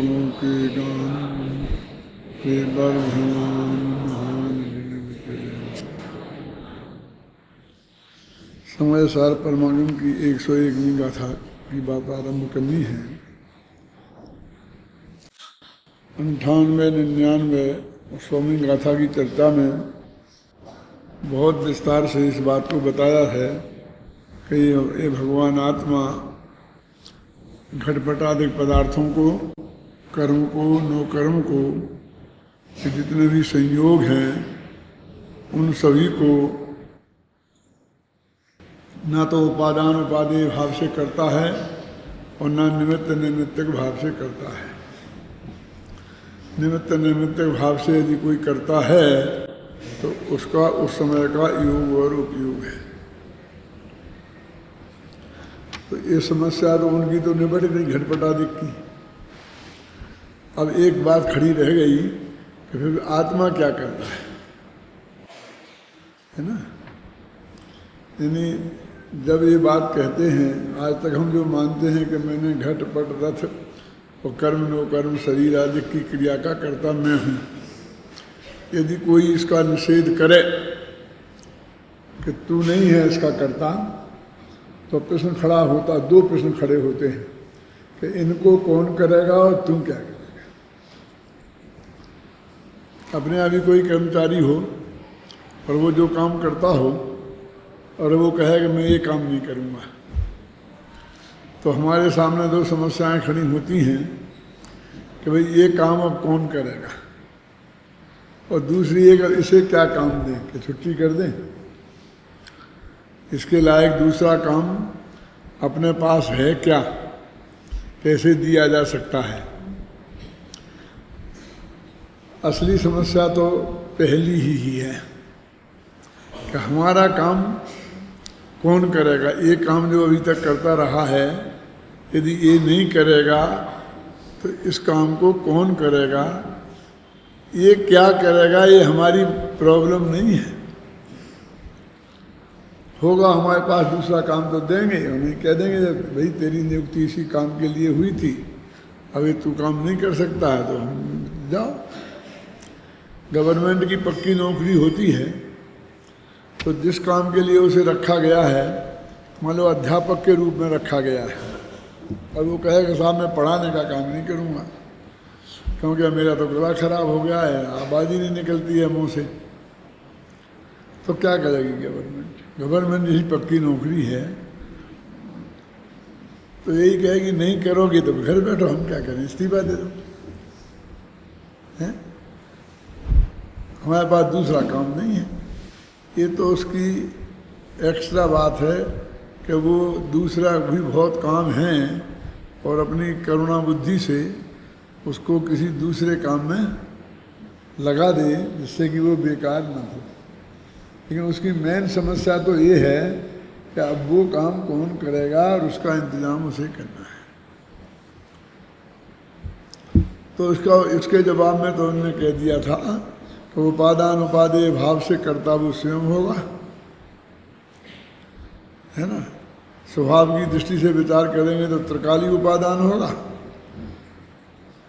के गान के बरभान समय सार परमागम की 101वीं गाथा की बात आरंभ करनी है। 98, 99 स्वामी गाथा की चर्चा में बहुत विस्तार से इस बात को बताया है कि ये भगवान आत्मा घटपटादिक पदार्थों को, कर्म को, नो कर्म को, जितने भी संयोग हैं उन सभी को ना तो उपादान उपादेय भाव से करता है और ना निमित्त नैमित्तिक भाव से करता है। निमित्त नैमित्तिक भाव से यदि कोई करता है तो उसका उस समय का योग और उपयोग है। तो ये समस्या तो उनकी तो निबट गई घटपटादिक की। अब एक बात खड़ी रह गई कि फिर आत्मा क्या करता है ना। यानी जब ये बात कहते हैं, आज तक हम जो मानते हैं कि मैंने घट पट रथ और कर्म नो कर्म शरीर आदि की क्रिया का कर्ता मैं हूँ, यदि कोई इसका निषेध करे कि तू नहीं है इसका कर्ता, तो प्रश्न खड़ा होता, दो प्रश्न खड़े होते हैं कि इनको कौन करेगा और तू क्या करेगा। अपने आप ही कोई कर्मचारी हो और वो जो काम करता हो और वो कहे कि मैं ये काम नहीं करूँगा, तो हमारे सामने दो समस्याएं खड़ी होती हैं कि भाई ये काम अब कौन करेगा, और दूसरी एक इसे क्या काम दें कि छुट्टी कर दें। इसके लायक दूसरा काम अपने पास है क्या, कैसे दिया जा सकता है। असली समस्या तो पहली ही है कि हमारा काम कौन करेगा। ये काम जो अभी तक करता रहा है, यदि ये नहीं करेगा तो इस काम को कौन करेगा, ये क्या करेगा, ये हमारी प्रॉब्लम नहीं है। होगा हमारे पास दूसरा काम तो देंगे, उन्हें कह देंगे भाई तेरी नियुक्ति इसी काम के लिए हुई थी, अभी तू काम नहीं कर सकता है तो हम जाओ। गवर्नमेंट की पक्की नौकरी होती है तो जिस काम के लिए उसे रखा गया है, मान लो अध्यापक के रूप में रखा गया है, और वो कहेगा साहब मैं पढ़ाने का काम नहीं करूँगा क्योंकि मेरा तो गला खराब हो गया है, आवाज़ ही नहीं निकलती है मुँह से, तो क्या करेगी गवर्नमेंट। गवर्नमेंट यही पक्की नौकरी है तो यही कहेगी नहीं करोगे तो घर बैठो, हम क्या करें, इस्तीफा दे दो। हैं, हमारे पास दूसरा काम नहीं है। ये तो उसकी एक्स्ट्रा बात है कि वो दूसरा भी बहुत काम है और अपनी करुणा बुद्धि से उसको किसी दूसरे काम में लगा दे जिससे कि वो बेकार ना हो। लेकिन उसकी मेन समस्या तो ये है कि अब वो काम कौन करेगा और उसका इंतजाम उसे करना है। तो इसके जवाब में तो उन्होंने कह दिया था कि उपादान उपादेय भाव से कर्ता वो स्वयं होगा, है ना। स्वभाव की दृष्टि से विचार करेंगे तो त्रिकाली उपादान होगा,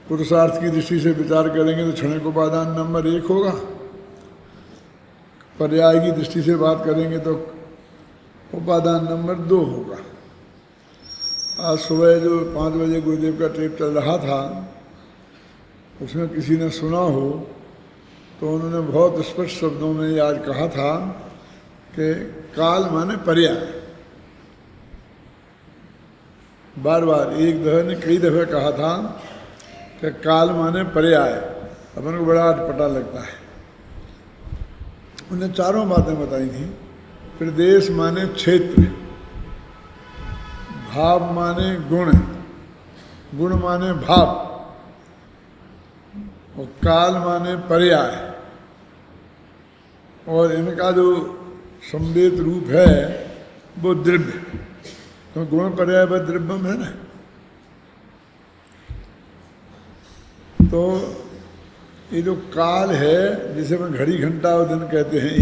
पुरुषार्थ की दृष्टि से विचार करेंगे तो क्षणिक उपादान नंबर 1 होगा, पर्याय की दृष्टि से बात करेंगे तो उपादान नंबर 2 होगा। आज सुबह जो 5 बजे गुरुदेव का टेप चल रहा था, उसमें किसी ने सुना हो तो उन्होंने बहुत स्पष्ट शब्दों में आज कहा था कि काल माने पर्याय। बार बार एक दफे ने कई दफे कहा था कि काल माने पर्याय, अपन को बड़ा अटपटा लगता है। उन्हें चारों बातें बताई थी। प्रदेश माने क्षेत्र, भाव माने गुण, गुण माने भाव, और काल माने पर्याय। और इनका जो संवेद रूप है वो द्रव्य, तो गुण पर्याय व द्रव्यम है ना। तो ये जो काल है जिसे हम घड़ी घंटा और दिन कहते हैं,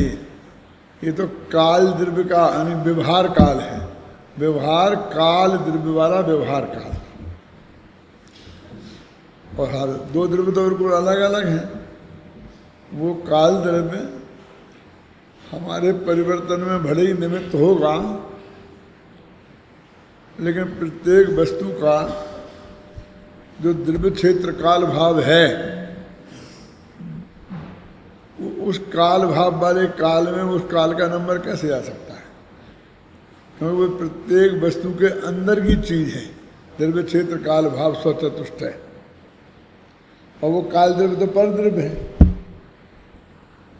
ये तो काल द्रव्य का यानी व्यवहार काल है। व्यवहार काल द्रव्य वाला व्यवहार काल। और हाँ, दो द्रव्य तो बिल्कुल अलग अलग हैं। वो काल द्रव्य हमारे परिवर्तन में भले ही निमित्त होगा, लेकिन प्रत्येक वस्तु का जो द्रव्य क्षेत्र काल भाव है, उस काल भाव वाले काल में उस काल का नंबर कैसे आ सकता है? क्योंकि वो प्रत्येक वस्तु के अंदर की चीज है। द्रव्य क्षेत्र काल भाव स्वचतुष्ट है, और वो काल द्रव्य तो पर द्रव्य है।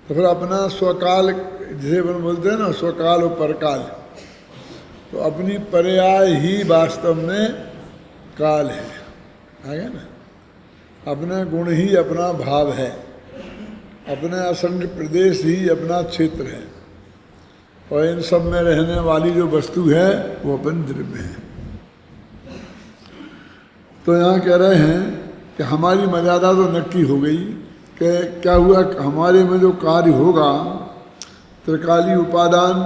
तो फिर अपना स्वकाल, जिसे अपन बोलते हैं ना स्वकाल और परकाल, तो अपनी पर्याय ही वास्तव में काल है। आ गया ना? अपना गुण ही अपना भाव है, अपने असंख्य प्रदेश ही अपना क्षेत्र है, और इन सब में रहने वाली जो वस्तु है वो अपन द्रव्य है। तो यहाँ कह रहे हैं कि हमारी मर्यादा तो नक्की हो गई कि क्या हुआ, हमारे में जो कार्य होगा त्रिकाली उपादान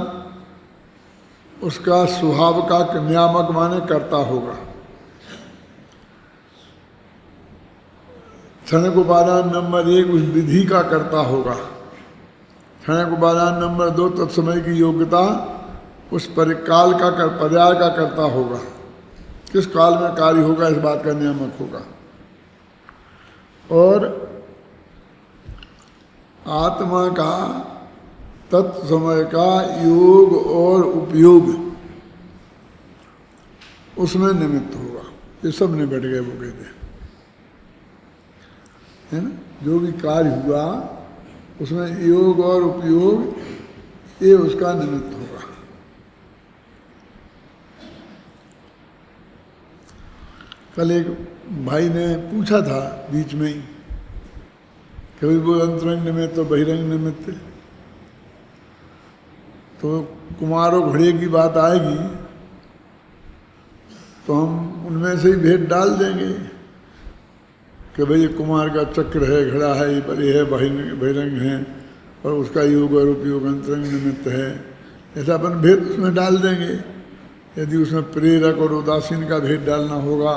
उसका स्वभाव का नियामक माने करता होगा। क्षणिक उपादान नंबर 1 उस विधि का करता होगा। क्षणिक उपादान नंबर 2 तत्समय की योग्यता उस परिकाल का पर्याय का करता होगा। किस काल में कार्य होगा इस बात का नियामक होगा। और आत्मा का तत्समय का योग और उपयोग उसमें निमित्त होगा। ये सब निबट गए वो कहते हैं, है ना? जो भी कार्य हुआ उसमें योग और उपयोग ये उसका निमित्त होगा। कल एक भाई ने पूछा था बीच में ही, कभी वो अंतरंग निमित्त तो बहिरंग निमित्त, तो कुमार और घड़े की बात आएगी तो हम उनमें से ही भेद डाल देंगे कि भाई ये कुमार का चक्र है, घड़ा है, ये बड़े है, बहिरंग है, और उसका योग और उपयोग अंतरंग निमित्त है। ऐसा अपन भेद उसमें डाल देंगे। यदि उसमें प्रेरक और उदासीन का भेद डालना होगा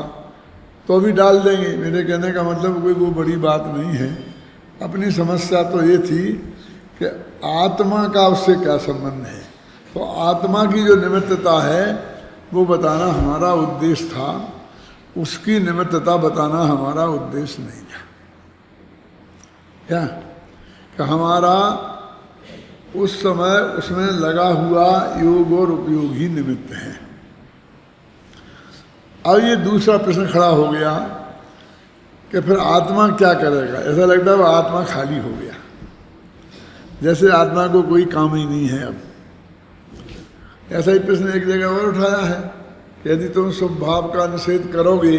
तो भी डाल देंगे। मेरे कहने का मतलब कोई वो बड़ी बात नहीं है। अपनी समस्या तो ये थी कि आत्मा का उससे क्या संबंध है। तो आत्मा की जो निमित्तता है वो बताना हमारा उद्देश्य था, उसकी निमित्तता बताना हमारा उद्देश्य नहीं था। क्या कि हमारा उस समय उसमें लगा हुआ योग और उपयोग ही निमित्त है। अब ये दूसरा प्रश्न खड़ा हो गया कि फिर आत्मा क्या करेगा। ऐसा लगता है वो आत्मा खाली हो गया, जैसे आत्मा को कोई काम ही नहीं है। अब ऐसा ही प्रश्न एक जगह और उठाया है कि यदि तुम स्वभाव का निषेध करोगे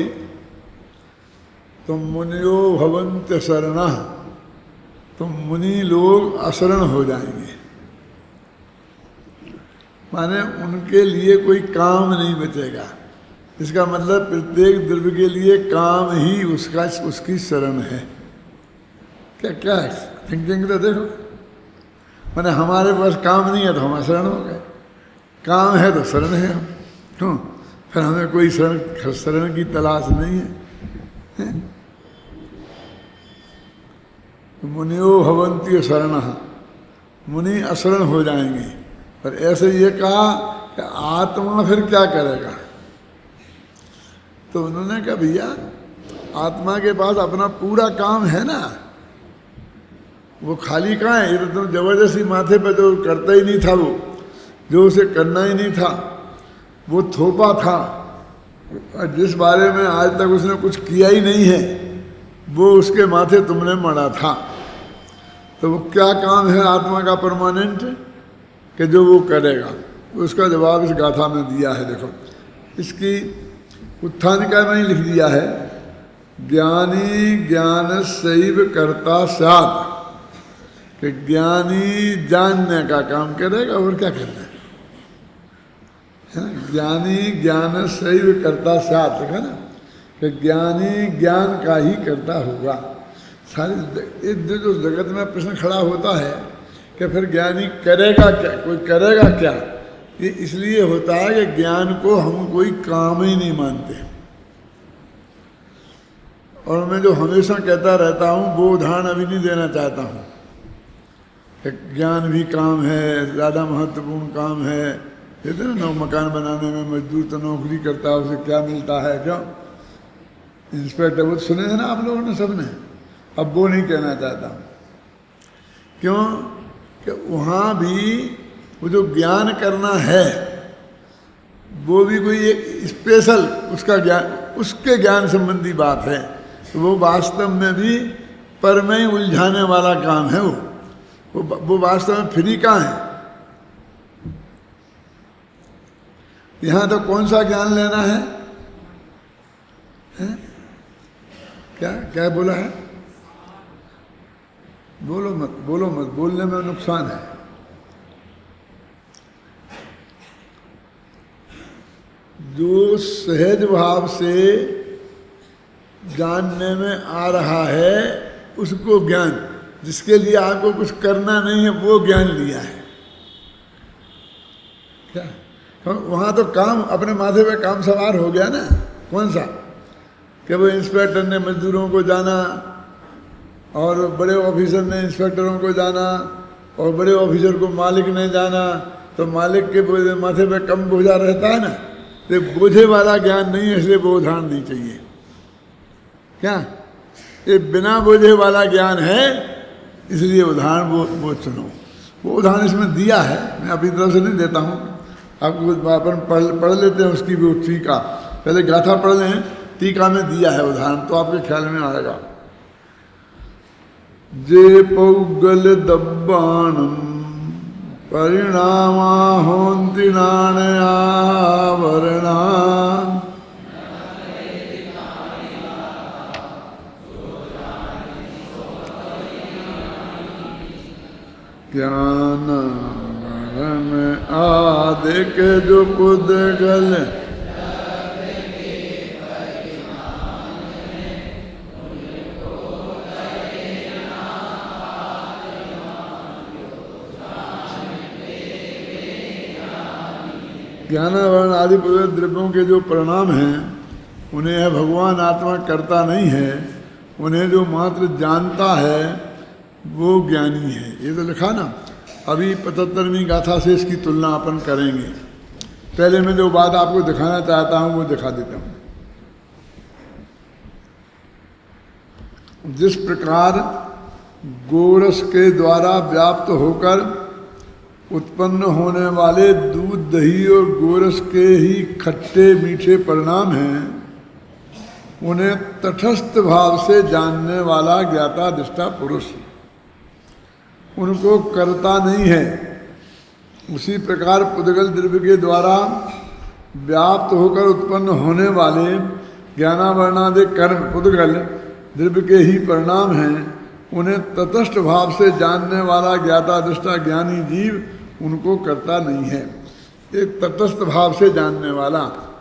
तो मुनियो भवन्त्य शरणः, तो मुनि लोग अशरण हो जाएंगे। माने उनके लिए कोई काम नहीं बचेगा। इसका मतलब प्रत्येक द्रव्य के लिए काम ही उसकी शरण है। क्या क्या है थिंकिंग तो देखो। माने हमारे पास काम नहीं है तो हम शरण हो गए, काम है तो शरण है हम। क्यों? फिर हमें कोई शरण की तलाश नहीं है। मुनियो भवन्ति शरणः, मुनि अशरण हो जाएंगे। पर ऐसे ये कहा कि आत्मा फिर क्या करेगा। तो उन्होंने कहा भैया आत्मा के पास अपना पूरा काम है ना, वो खाली कहाँ है। ये तो तुम जबरदस्ती माथे पे जो करता ही नहीं था, वो जो उसे करना ही नहीं था वो थोपा था। जिस बारे में आज तक उसने कुछ किया ही नहीं है वो उसके माथे तुमने मढ़ा था। तो वो क्या काम है आत्मा का परमानेंट कि जो वो करेगा। उसका जवाब इस गाथा में दिया है। देखो इसकी उत्थानिका में ही लिख दिया है, ज्ञानी ज्ञान शैव कर्ता स्यात्, कि ज्ञानी जानने का काम करेगा और क्या करना है। ज्ञानी ज्ञान शैव कर्ता स्यात् है ना, कि ज्ञानी ज्ञान का ही करता होगा। सारी जो जगत में प्रश्न खड़ा होता है कि फिर ज्ञानी करेगा क्या, कोई करेगा क्या, ये इसलिए होता है कि ज्ञान को हम कोई काम ही नहीं मानते। और मैं जो हमेशा कहता रहता हूँ वो उदाहरण अभी नहीं देना चाहता हूँ। ज्ञान भी काम है, ज़्यादा महत्वपूर्ण काम है। कहते हैं ना, मकान बनाने में मजदूर तो नौकरी करता है, उसे क्या मिलता है, क्या इंस्पेक्टर, वो सुने हैं ना आप लोगों ने सबने। अब वो नहीं कहना चाहता हूँ। क्यों कि वहाँ भी वो जो ज्ञान करना है वो भी कोई एक स्पेशल उसका ज्ञान, उसके ज्ञान संबंधी बात है। तो वो वास्तव में भी पर में उलझाने वाला काम है। वो वास्तव में फ्री का है। यहाँ तो कौन सा ज्ञान लेना है? क्या क्या बोला है? बोलो मत, बोलो मत, बोलने में नुकसान है। जो सहज भाव से जानने में आ रहा है उसको ज्ञान, जिसके लिए आपको कुछ करना नहीं है वो ज्ञान लिया है। क्या वहाँ तो काम अपने माथे पे काम सवार हो गया ना। कौन सा? कि वो इंस्पेक्टर ने मजदूरों को जाना और बड़े ऑफिसर ने इंस्पेक्टरों को जाना और बड़े ऑफिसर को मालिक ने जाना, तो मालिक के माथे पे कम बोझा रहता है ना। तो बोझे वाला ज्ञान नहीं है, इसलिए वो उदाहरण नहीं चाहिए। क्या ये बिना बोझे वाला ज्ञान है, इसलिए उदाहरण वो चुनो। वो उदाहरण इसमें दिया है, मैं अपनी तरफ से नहीं देता हूँ। आपको अपन पढ़ लेते हैं उसकी वो टीका, पहले गाथा पढ़ लें, टीका में दिया है उदाहरण, तो आपके ख्याल में आएगा। जे पौगल दब्बाणम परिणामा होन्ति नाणया वर्णा ज्ञान में आदि के जो कुद गल ज्ञान वर्ण आदि पूरे द्रव्यों के जो परिणाम हैं उन्हें है भगवान आत्मा करता नहीं है। उन्हें जो मात्र जानता है वो ज्ञानी है। ये तो लिखा ना। अभी 75वीं गाथा से इसकी तुलना अपन करेंगे। पहले मैं जो बात आपको दिखाना चाहता हूँ वो दिखा देता हूँ। जिस प्रकार गोरस के द्वारा व्याप्त होकर उत्पन्न होने वाले दूध, दही और गोरस के ही खट्टे मीठे परिणाम हैं, उन्हें तटस्थ भाव से जानने वाला ज्ञाता दृष्टा पुरुष उनको करता नहीं है। उसी प्रकार पुद्गल द्रव्य के द्वारा व्याप्त होकर उत्पन्न होने वाले ज्ञानावरणादि कर्म पुद्गल द्रव्य के ही परिणाम हैं, उन्हें तटस्थ भाव से जानने वाला ज्ञाता दृष्टा ज्ञानी जीव उनको करता नहीं है। एक तटस्थ भाव से जानने वाला।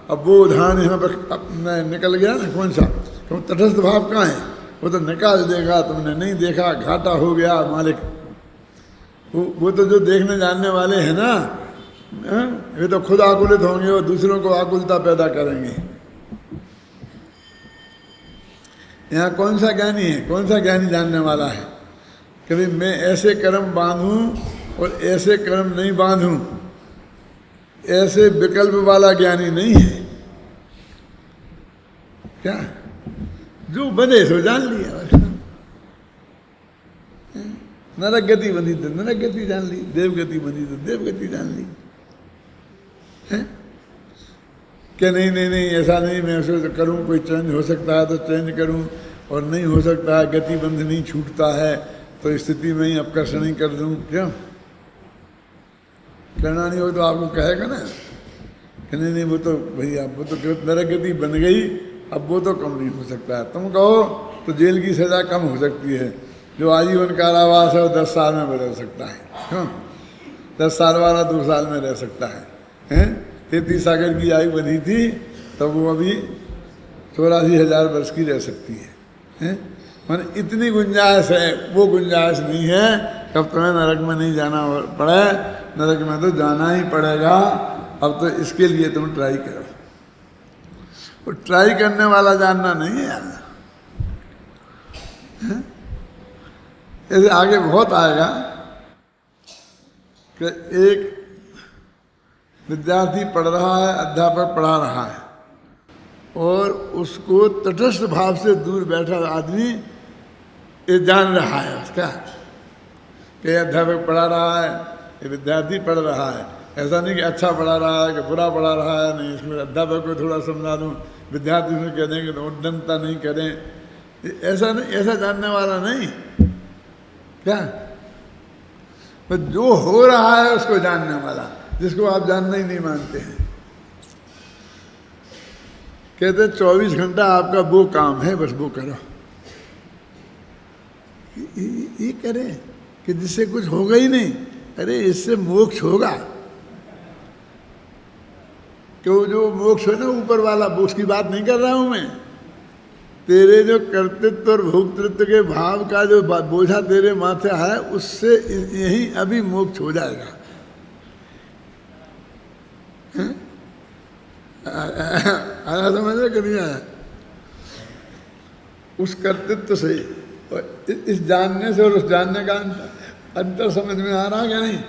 अब वो उदाहरण यहाँ पर निकल गया ना। कौन सा? तो तटस्थ भाव कहाँ है? वो तो निकाल देगा, तुमने नहीं देखा, घाटा हो गया मालिक। वो तो जो देखने जानने वाले हैं ना, वे तो खुद आकुलित होंगे और दूसरों को आकुलता पैदा करेंगे। यहाँ कौन सा ज्ञानी है? कौन सा ज्ञानी जानने वाला है? कभी मैं ऐसे कर्म बांधूं और ऐसे कर्म नहीं बांधूं, ऐसे विकल्प वाला ज्ञानी नहीं है। क्या? जो बने सो जान लिया। नरक गति बनी तो नरक गति जान ली, देव गति बनी तो देव गति जान ली। क्या नहीं नहीं नहीं ऐसा नहीं, मैं ऐसे करूं, कोई चेंज हो सकता है तो चेंज करूं, और नहीं हो सकता है, गति बंध नहीं छूटता है, तो स्थिति में ही अपकर्षण ही कर दूं। क्यों करना नहीं हो तो आपको कहेगा ना कि नहीं नहीं वो तो भैया वो तो नरक गति बन गई, अब वो तो कम नहीं हो सकता है। तुम कहो तो जेल की सज़ा कम हो सकती है, जो आजीवन कारावास है वो 10 साल में बदल सकता है। क्यों? 10 साल वाला 2 साल में रह सकता है। 33 सागर की आयु बनी थी तब वो अभी 84,000 वर्ष की रह सकती है। मान इतनी गुंजाइश है, वो गुंजाइश नहीं है कब तुम्हें नरक में नहीं जाना पड़े। नरक में तो जाना ही पड़ेगा। अब तो इसके लिए तुम ट्राई करो। वो ट्राई करने वाला जानना नहीं है यार। ऐसे आगे बहुत आएगा कि एक विद्यार्थी पढ़ रहा है, अध्यापक पढ़ा रहा है, और उसको तटस्थ भाव से दूर बैठा आदमी ये जान रहा है उसका कि अध्यापक पढ़ा रहा है, ये विद्यार्थी पढ़ रहा है। ऐसा नहीं कि अच्छा पढ़ा रहा है कि बुरा पढ़ा रहा है, नहीं, इसमें अध्यापक को थोड़ा समझा दूँ, विद्यार्थी से कह देंगे तो उद्दंडता नहीं करें, ऐसा नहीं, ऐसा जानने वाला नहीं। क्या बस जो हो रहा है उसको जानने वाला, जिसको आप जानना ही नहीं मानते हैं। कहते 24 घंटा आपका वो काम है, बस वो करो, ये करें कि जिससे कुछ होगा ही नहीं। अरे इससे मोक्ष होगा, क्यों? जो मोक्ष है ना ऊपर वाला, मोक्ष की बात नहीं कर रहा हूं मैं। तेरे जो कर्तृत्व और भोक्तृत्व के भाव का जो बोझा तेरे माथे है, उससे यही अभी मोक्ष हो जाएगा। आया समझ में कि नहीं आया? उस कर्तृत्व से, इस जानने से और उस जानने का अंतर समझ में आ रहा क्या नहीं?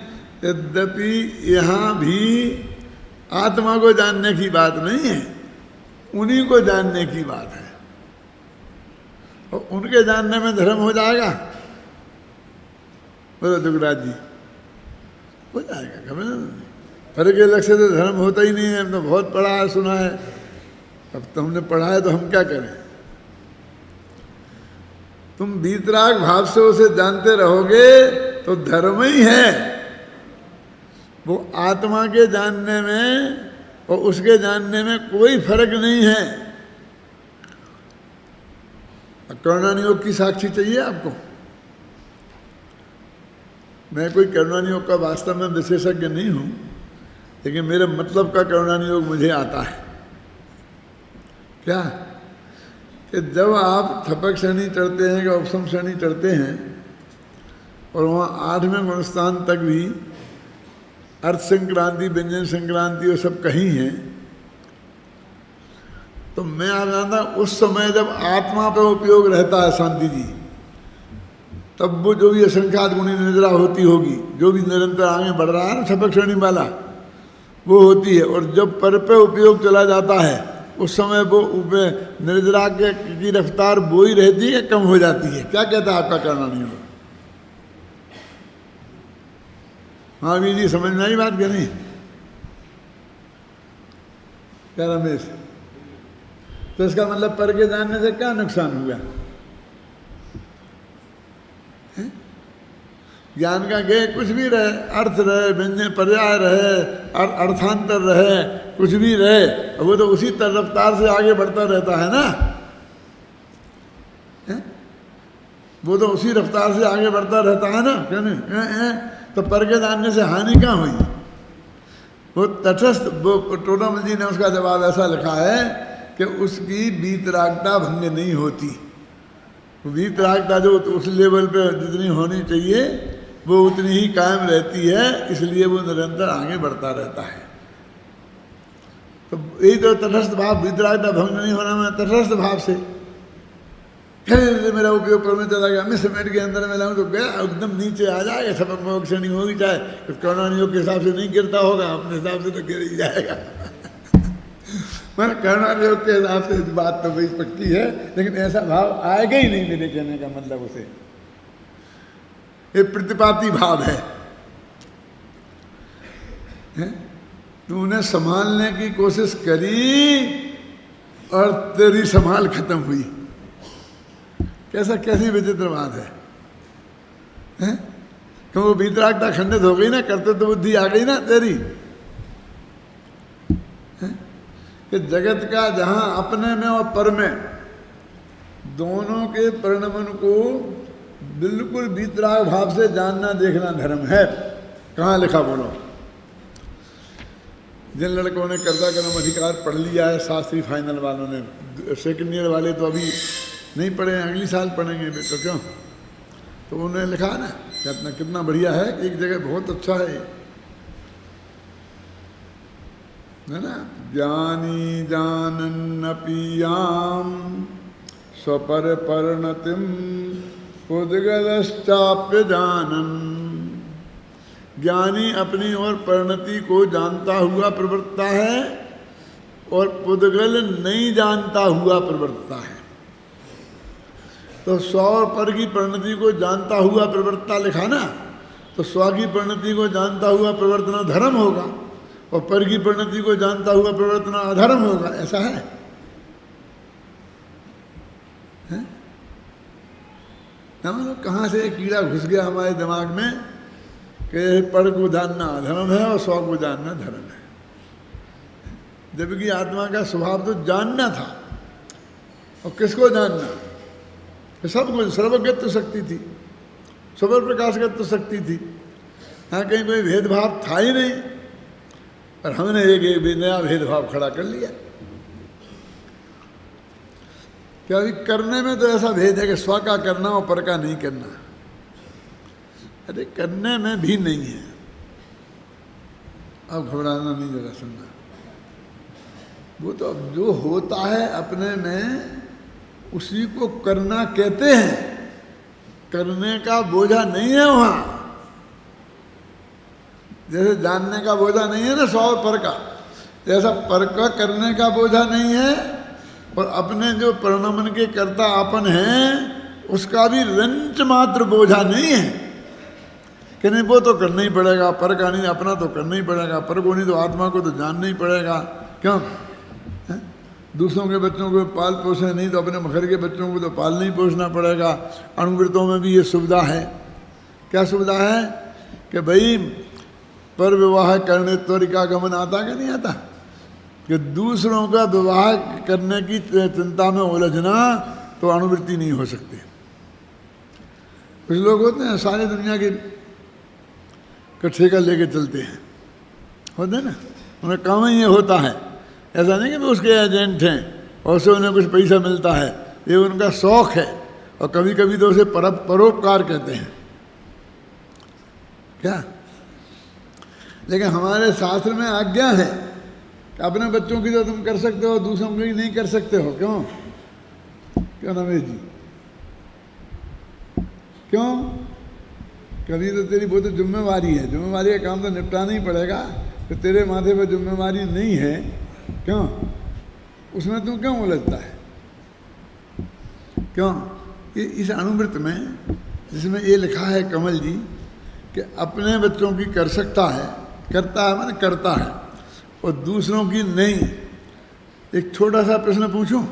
यद्यपि यहाँ भी आत्मा को जानने की बात नहीं है, उन्हीं को जानने की बात है। और उनके जानने में धर्म हो जाएगा, बोलो दुगराज जी, हो जाएगा। खबर नहीं, फर्क के लक्ष्य से धर्म होता ही नहीं है। हम तो बहुत पढ़ा है, सुना है, अब तो हमने पढ़ा है तो हम क्या करें? तुम वीतराग भाव से उसे जानते रहोगे तो धर्म ही है। वो आत्मा के जानने में और उसके जानने में कोई फर्क नहीं है। करुणानियोग की साक्षी चाहिए आपको? मैं कोई करुणानियोग का वास्तव में विशेषज्ञ नहीं हूं, लेकिन मेरे मतलब का करुणानियोग मुझे आता है। क्या कि जब आप थपक श्रेणी चढ़ते हैं कि उपसम श्रेणी चढ़ते हैं और वहाँ 8वें गुणस्थान तक भी अर्थ संक्रांति, व्यंजन संक्रांति और सब कहीं हैं, तो मैं आ जाता उस समय जब आत्मा पर उपयोग रहता है शांति जी, तब वो जो भी असंख्यात गुणी निद्रा होती होगी, जो भी निरंतर आगे बढ़ रहा है ना थपक श्रेणी वाला, वो होती है। और जब पर पे उपयोग चला जाता है, उस समय वो निर्जरा की रफ्तार वो ही रहती है, कम हो जाती है। क्या कहता है आपका करना नहीं हो? हाँ भी जी, समझ में आई बात क्या नहीं? क्या रमेश? तो इसका मतलब पर के जानने से क्या नुकसान हुआ? ज्ञान का गे कुछ भी रहे, अर्थ रहे, व्यंजन पर्याय रहे, अर्थांतर रहे, कुछ भी रहे, वो तो उसी रफ्तार से आगे बढ़ता रहता है ना। वो तो उसी रफ्तार से आगे बढ़ता रहता है ना, क्या नहीं? तो पर के जानने से हानि क्या हुई? वो तटस्थ, वो टोडामल जी ने उसका जवाब ऐसा लिखा है कि उसकी वीतरागता भंग नहीं होती। वीतरागता जो उस लेवल पे जितनी होनी चाहिए वो उतनी ही कायम रहती है, इसलिए वो निरंतर आगे बढ़ता रहता है। तो यही तो तटस्थ भाव, वीतरागता भंग नहीं होना में तटस्थ भाव से फिर मेरा उपयोग करने चला गया, मैं सीमेंट के अंदर में लाऊं तो गया एकदम नीचे आ जाएगा, सब मोक्ष नहीं होगी, चाहे करुणानियोग के हिसाब से नहीं गिरता होगा, अपने हिसाब से तो गिर ही जाएगा। मैंने करुणानियोग के हिसाब से बात तो भाई पक्की है, लेकिन ऐसा भाव आएगा ही नहीं। मेरे कहने का मतलब उसे ये प्रतिपाती भाव है। तूने संभालने की कोशिश करी और तेरी संभाल खत्म हुई। कैसी विचित्र बात है? क्यों वो वीतरागता खंडित हो गई ना, कर्तव्य बुद्धि आ गई ना तेरी, कि जगत का जहां अपने में और पर में दोनों के परिणमन को बिल्कुल वीतराग भाव से जानना देखना धर्म है। कहाँ लिखा बोलो? जिन लड़कों ने कर्ता कर्म अधिकार पढ़ लिया है, शास्त्री फाइनल वालों ने, सेकेंड ईयर वाले तो अभी नहीं पढ़े, अगली साल पढ़ेंगे तो क्यों? तो उन्होंने लिखा ना कितना बढ़िया है, एक जगह बहुत अच्छा है ना, ज्ञानी जानन्नपि याम स्वपर परिणतिम पुद्गलश्चाप्य जानन, ज्ञानी अपनी ओर परिणति को जानता हुआ प्रवृत्ता है और पुद्गल नहीं जानता हुआ प्रवृत्ता है। तो स्व और पर की परिणति को जानता हुआ प्रवृत्ता लिखा ना, तो स्व की परिणति को जानता हुआ प्रवर्तना धर्म होगा और पर की परिणति को जानता हुआ प्रवर्तना अधर्म होगा, ऐसा है? ना मानो कहाँ से एक कीड़ा घुस गया हमारे दिमाग में कि पर को जानना अधर्म है और स्व को जानना धर्म है, जबकि आत्मा का स्वभाव तो जानना था। और किसको जानना? सब कुछ, सर्वज्ञत्व शक्ति थी, सर्व प्रकाशगत्व शक्ति थी, हाँ कहीं कोई भेदभाव था ही नहीं, और हमने एक नया भेदभाव खड़ा कर लिया। क्या अभी करने में तो ऐसा भेद है कि स्व का करना और पर का नहीं करना। अरे करने में भी नहीं है। अब घबराना नहीं, जरा सुनना। वो तो अब जो होता है अपने में उसी को करना कहते हैं, करने का बोझा नहीं है वहाँ। जैसे जानने का बोझा नहीं है ना स्व और पर का, जैसा पर का करने का बोझा नहीं है, और अपने जो परिणमन के कर्ता आपन हैं उसका भी रंच मात्र बोझा नहीं है कि नहीं वो तो करना ही पड़ेगा, पर का नहीं, अपना तो करना ही पड़ेगा, पर को नहीं तो आत्मा को तो जानना ही पड़ेगा। क्यों? दूसरों के बच्चों को पाल पोषे नहीं तो अपने मखर के बच्चों को तो पालना ही पोषना पड़ेगा। अणुवृत्तों में भी ये सुविधा है। क्या सुविधा है? कि भाई पर विवाह करने त्वरिका गमन आता कि नहीं आता, कि दूसरों का विवाह करने की चिंता में उलझना तो अणुवृत्ति नहीं हो सकती। कुछ लोग होते हैं सारी दुनिया के ठेका लेके चलते हैं, होते हैं ना, उन्हें काम ही ये होता है। ऐसा नहीं कि वो उसके एजेंट हैं और उससे उन्हें कुछ पैसा मिलता है, ये उनका शौक है, और कभी कभी तो उसे परोपकार कहते हैं। क्या? लेकिन हमारे शास्त्र में आज्ञा है कि अपने बच्चों की तो तुम कर सकते हो, दूसरों की नहीं कर सकते हो। क्यों? क्यों नमेश जी? क्यों? कभी तो तेरी वो तो जिम्मेवारी है, जिम्मेवारी का काम तो निपटाना ही पड़ेगा। तो तेरे माथे पर जिम्मेवारी नहीं है, क्यों? उसमें तू क्यों उलझता है? क्यों? इस अणुवृत्त में जिसमें ये लिखा है कमल जी कि अपने बच्चों की कर सकता है, करता है माने करता है, और दूसरों की नहीं। एक छोटा सा प्रश्न पूछूं,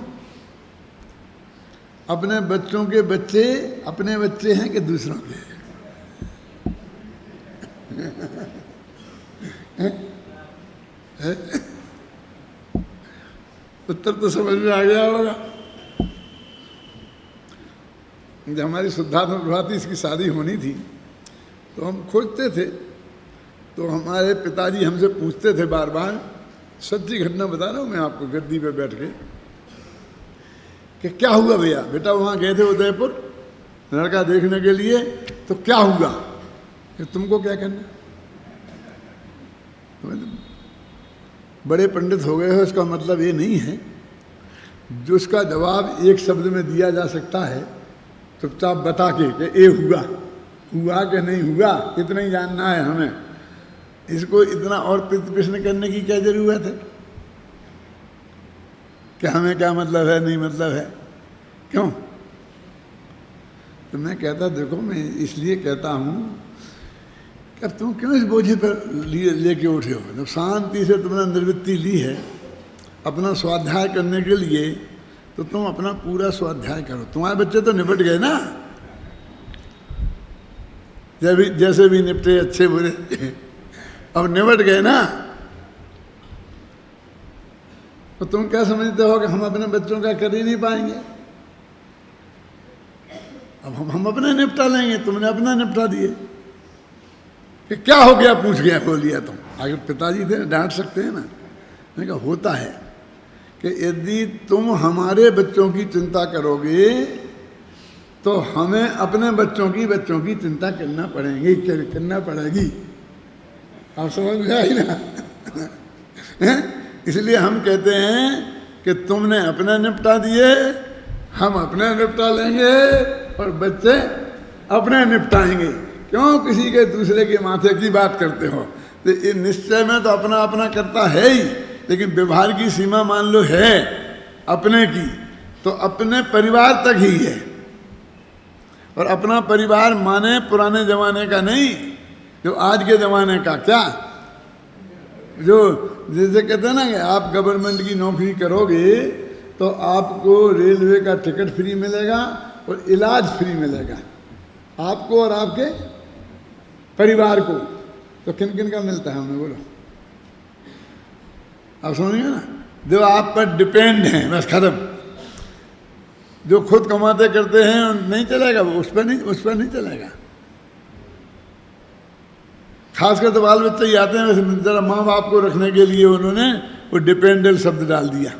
अपने बच्चों के बच्चे अपने बच्चे हैं कि दूसरों के? उत्तर तो समझ में आ गया होगा। जब हमारी सिद्धार्थ में प्रभाती इसकी शादी होनी थी तो हम खोजते थे, तो हमारे पिताजी हमसे पूछते थे बार बार, सच्ची घटना बता रहा हूँ मैं आपको, गद्दी पे बैठ के, कि क्या हुआ भैया? बेटा वहाँ गए थे उदयपुर लड़का देखने के लिए, तो क्या हुआ? कि तुमको क्या करना? बड़े पंडित हो गए हो इसका मतलब ये नहीं है। जो उसका जवाब एक शब्द में दिया जा सकता है चुपचाप बता के कि ये हुआ, हुआ कि नहीं हुआ, इतना ही जानना है हमें। इसको इतना और प्रश्न करने की क्या जरूरत है कि हमें क्या मतलब है, नहीं मतलब है? क्यों? तो मैं कहता, देखो मैं इसलिए कहता हूँ कि अब तुम क्यों इस बोझे पर लेके उठे हो? जब शांति से तुमने निर्वृत्ति ली है अपना स्वाध्याय करने के लिए, तो तुम अपना पूरा स्वाध्याय करो। तुम्हारे बच्चे तो निपट गए ना, जैसे भी निपटे, अच्छे बुरे, अब निपट गए ना। तो तुम क्या समझते हो कि हम अपने बच्चों का कर ही नहीं पाएंगे? अब हम अपना निपटा लेंगे, तुमने अपना निपटा दिए। कि क्या हो गया पूछ गया, बोल लिया तुम। अगर पिताजी थे डांट सकते हैं ना। मैंने कहा होता है कि यदि तुम हमारे बच्चों की चिंता करोगे तो हमें अपने बच्चों की चिंता करना पड़ेगी। आप समझ में आई ना? इसलिए हम कहते हैं कि तुमने अपना निपटा दिए, हम अपना निपटा लेंगे और बच्चे अपने निपटाएंगे, क्यों किसी के दूसरे के माथे की बात करते हो। तो ये निश्चय में तो अपना अपना करता है ही, लेकिन व्यवहार की सीमा मान लो है अपने की, तो अपने परिवार तक ही है। और अपना परिवार माने पुराने जमाने का नहीं, जो आज के जमाने का। क्या जो जैसे कहते हैं ना कि आप गवर्नमेंट की नौकरी करोगे तो आपको रेलवे का टिकट फ्री मिलेगा और इलाज फ्री मिलेगा, आपको और आपके परिवार को। तो किन किन का मिलता है हमें, बोलो। आप समझिए ना, जो आप पर डिपेंड हैं, बस खत्म। जो खुद कमाते करते हैं नहीं चलेगा, वो उस पर नहीं चलेगा। खासकर तो बाल बच्चे ही आते हैं, वैसे जरा माँ बाप को रखने के लिए उन्होंने वो डिपेंडेंट शब्द डाल दिया।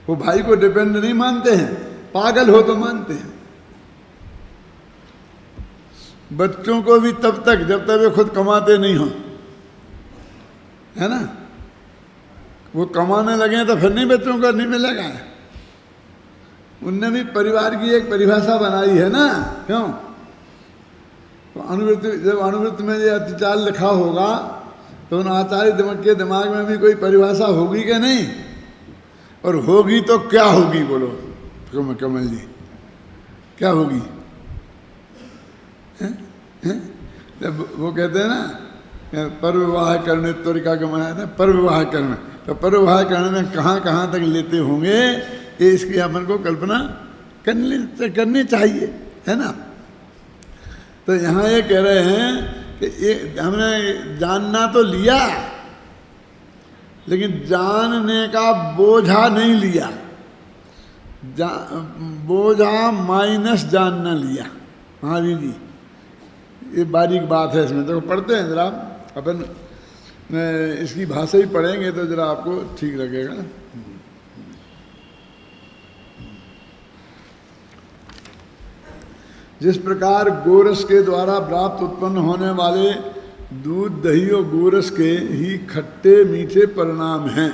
वो भाई को डिपेंड नहीं मानते हैं, पागल हो तो मानते हैं। बच्चों को भी तब तक जब तक वे खुद कमाते नहीं हो, है ना। वो कमाने लगे तो फिर नहीं बच्चों को नहीं मिलेगा। उनने भी परिवार की एक परिभाषा बनाई है ना, क्यों। तो अनुवृत्ति, जब अनुवृत्ति में ये अतिचार लिखा होगा तो उन आचार्य के दिमाग में भी कोई परिभाषा होगी कि नहीं, और होगी तो क्या होगी, बोलो कमल जी, क्या होगी। जब वो कहते हैं ना पर विवाह करने त्वरिका गमाया था, पर विवाह करना, तो पर विवाह करने में कहाँ कहाँ तक लेते होंगे, ये इसकी अपन को कल्पना करनी चाहिए, है ना। तो यहाँ ये कह रहे हैं कि ये हमने जानना तो लिया, लेकिन जानने का बोझा नहीं लिया, बोझा माइनस जानना लिया। महावीर जी, ये बारीक बात है इसमें, तो पढ़ते हैं जरा अपन, इसकी भाषा ही पढ़ेंगे तो जरा आपको ठीक लगेगा। जिस प्रकार गोरस के द्वारा प्राप्त उत्पन्न होने वाले दूध, दही और गोरस के ही खट्टे मीठे परिणाम हैं,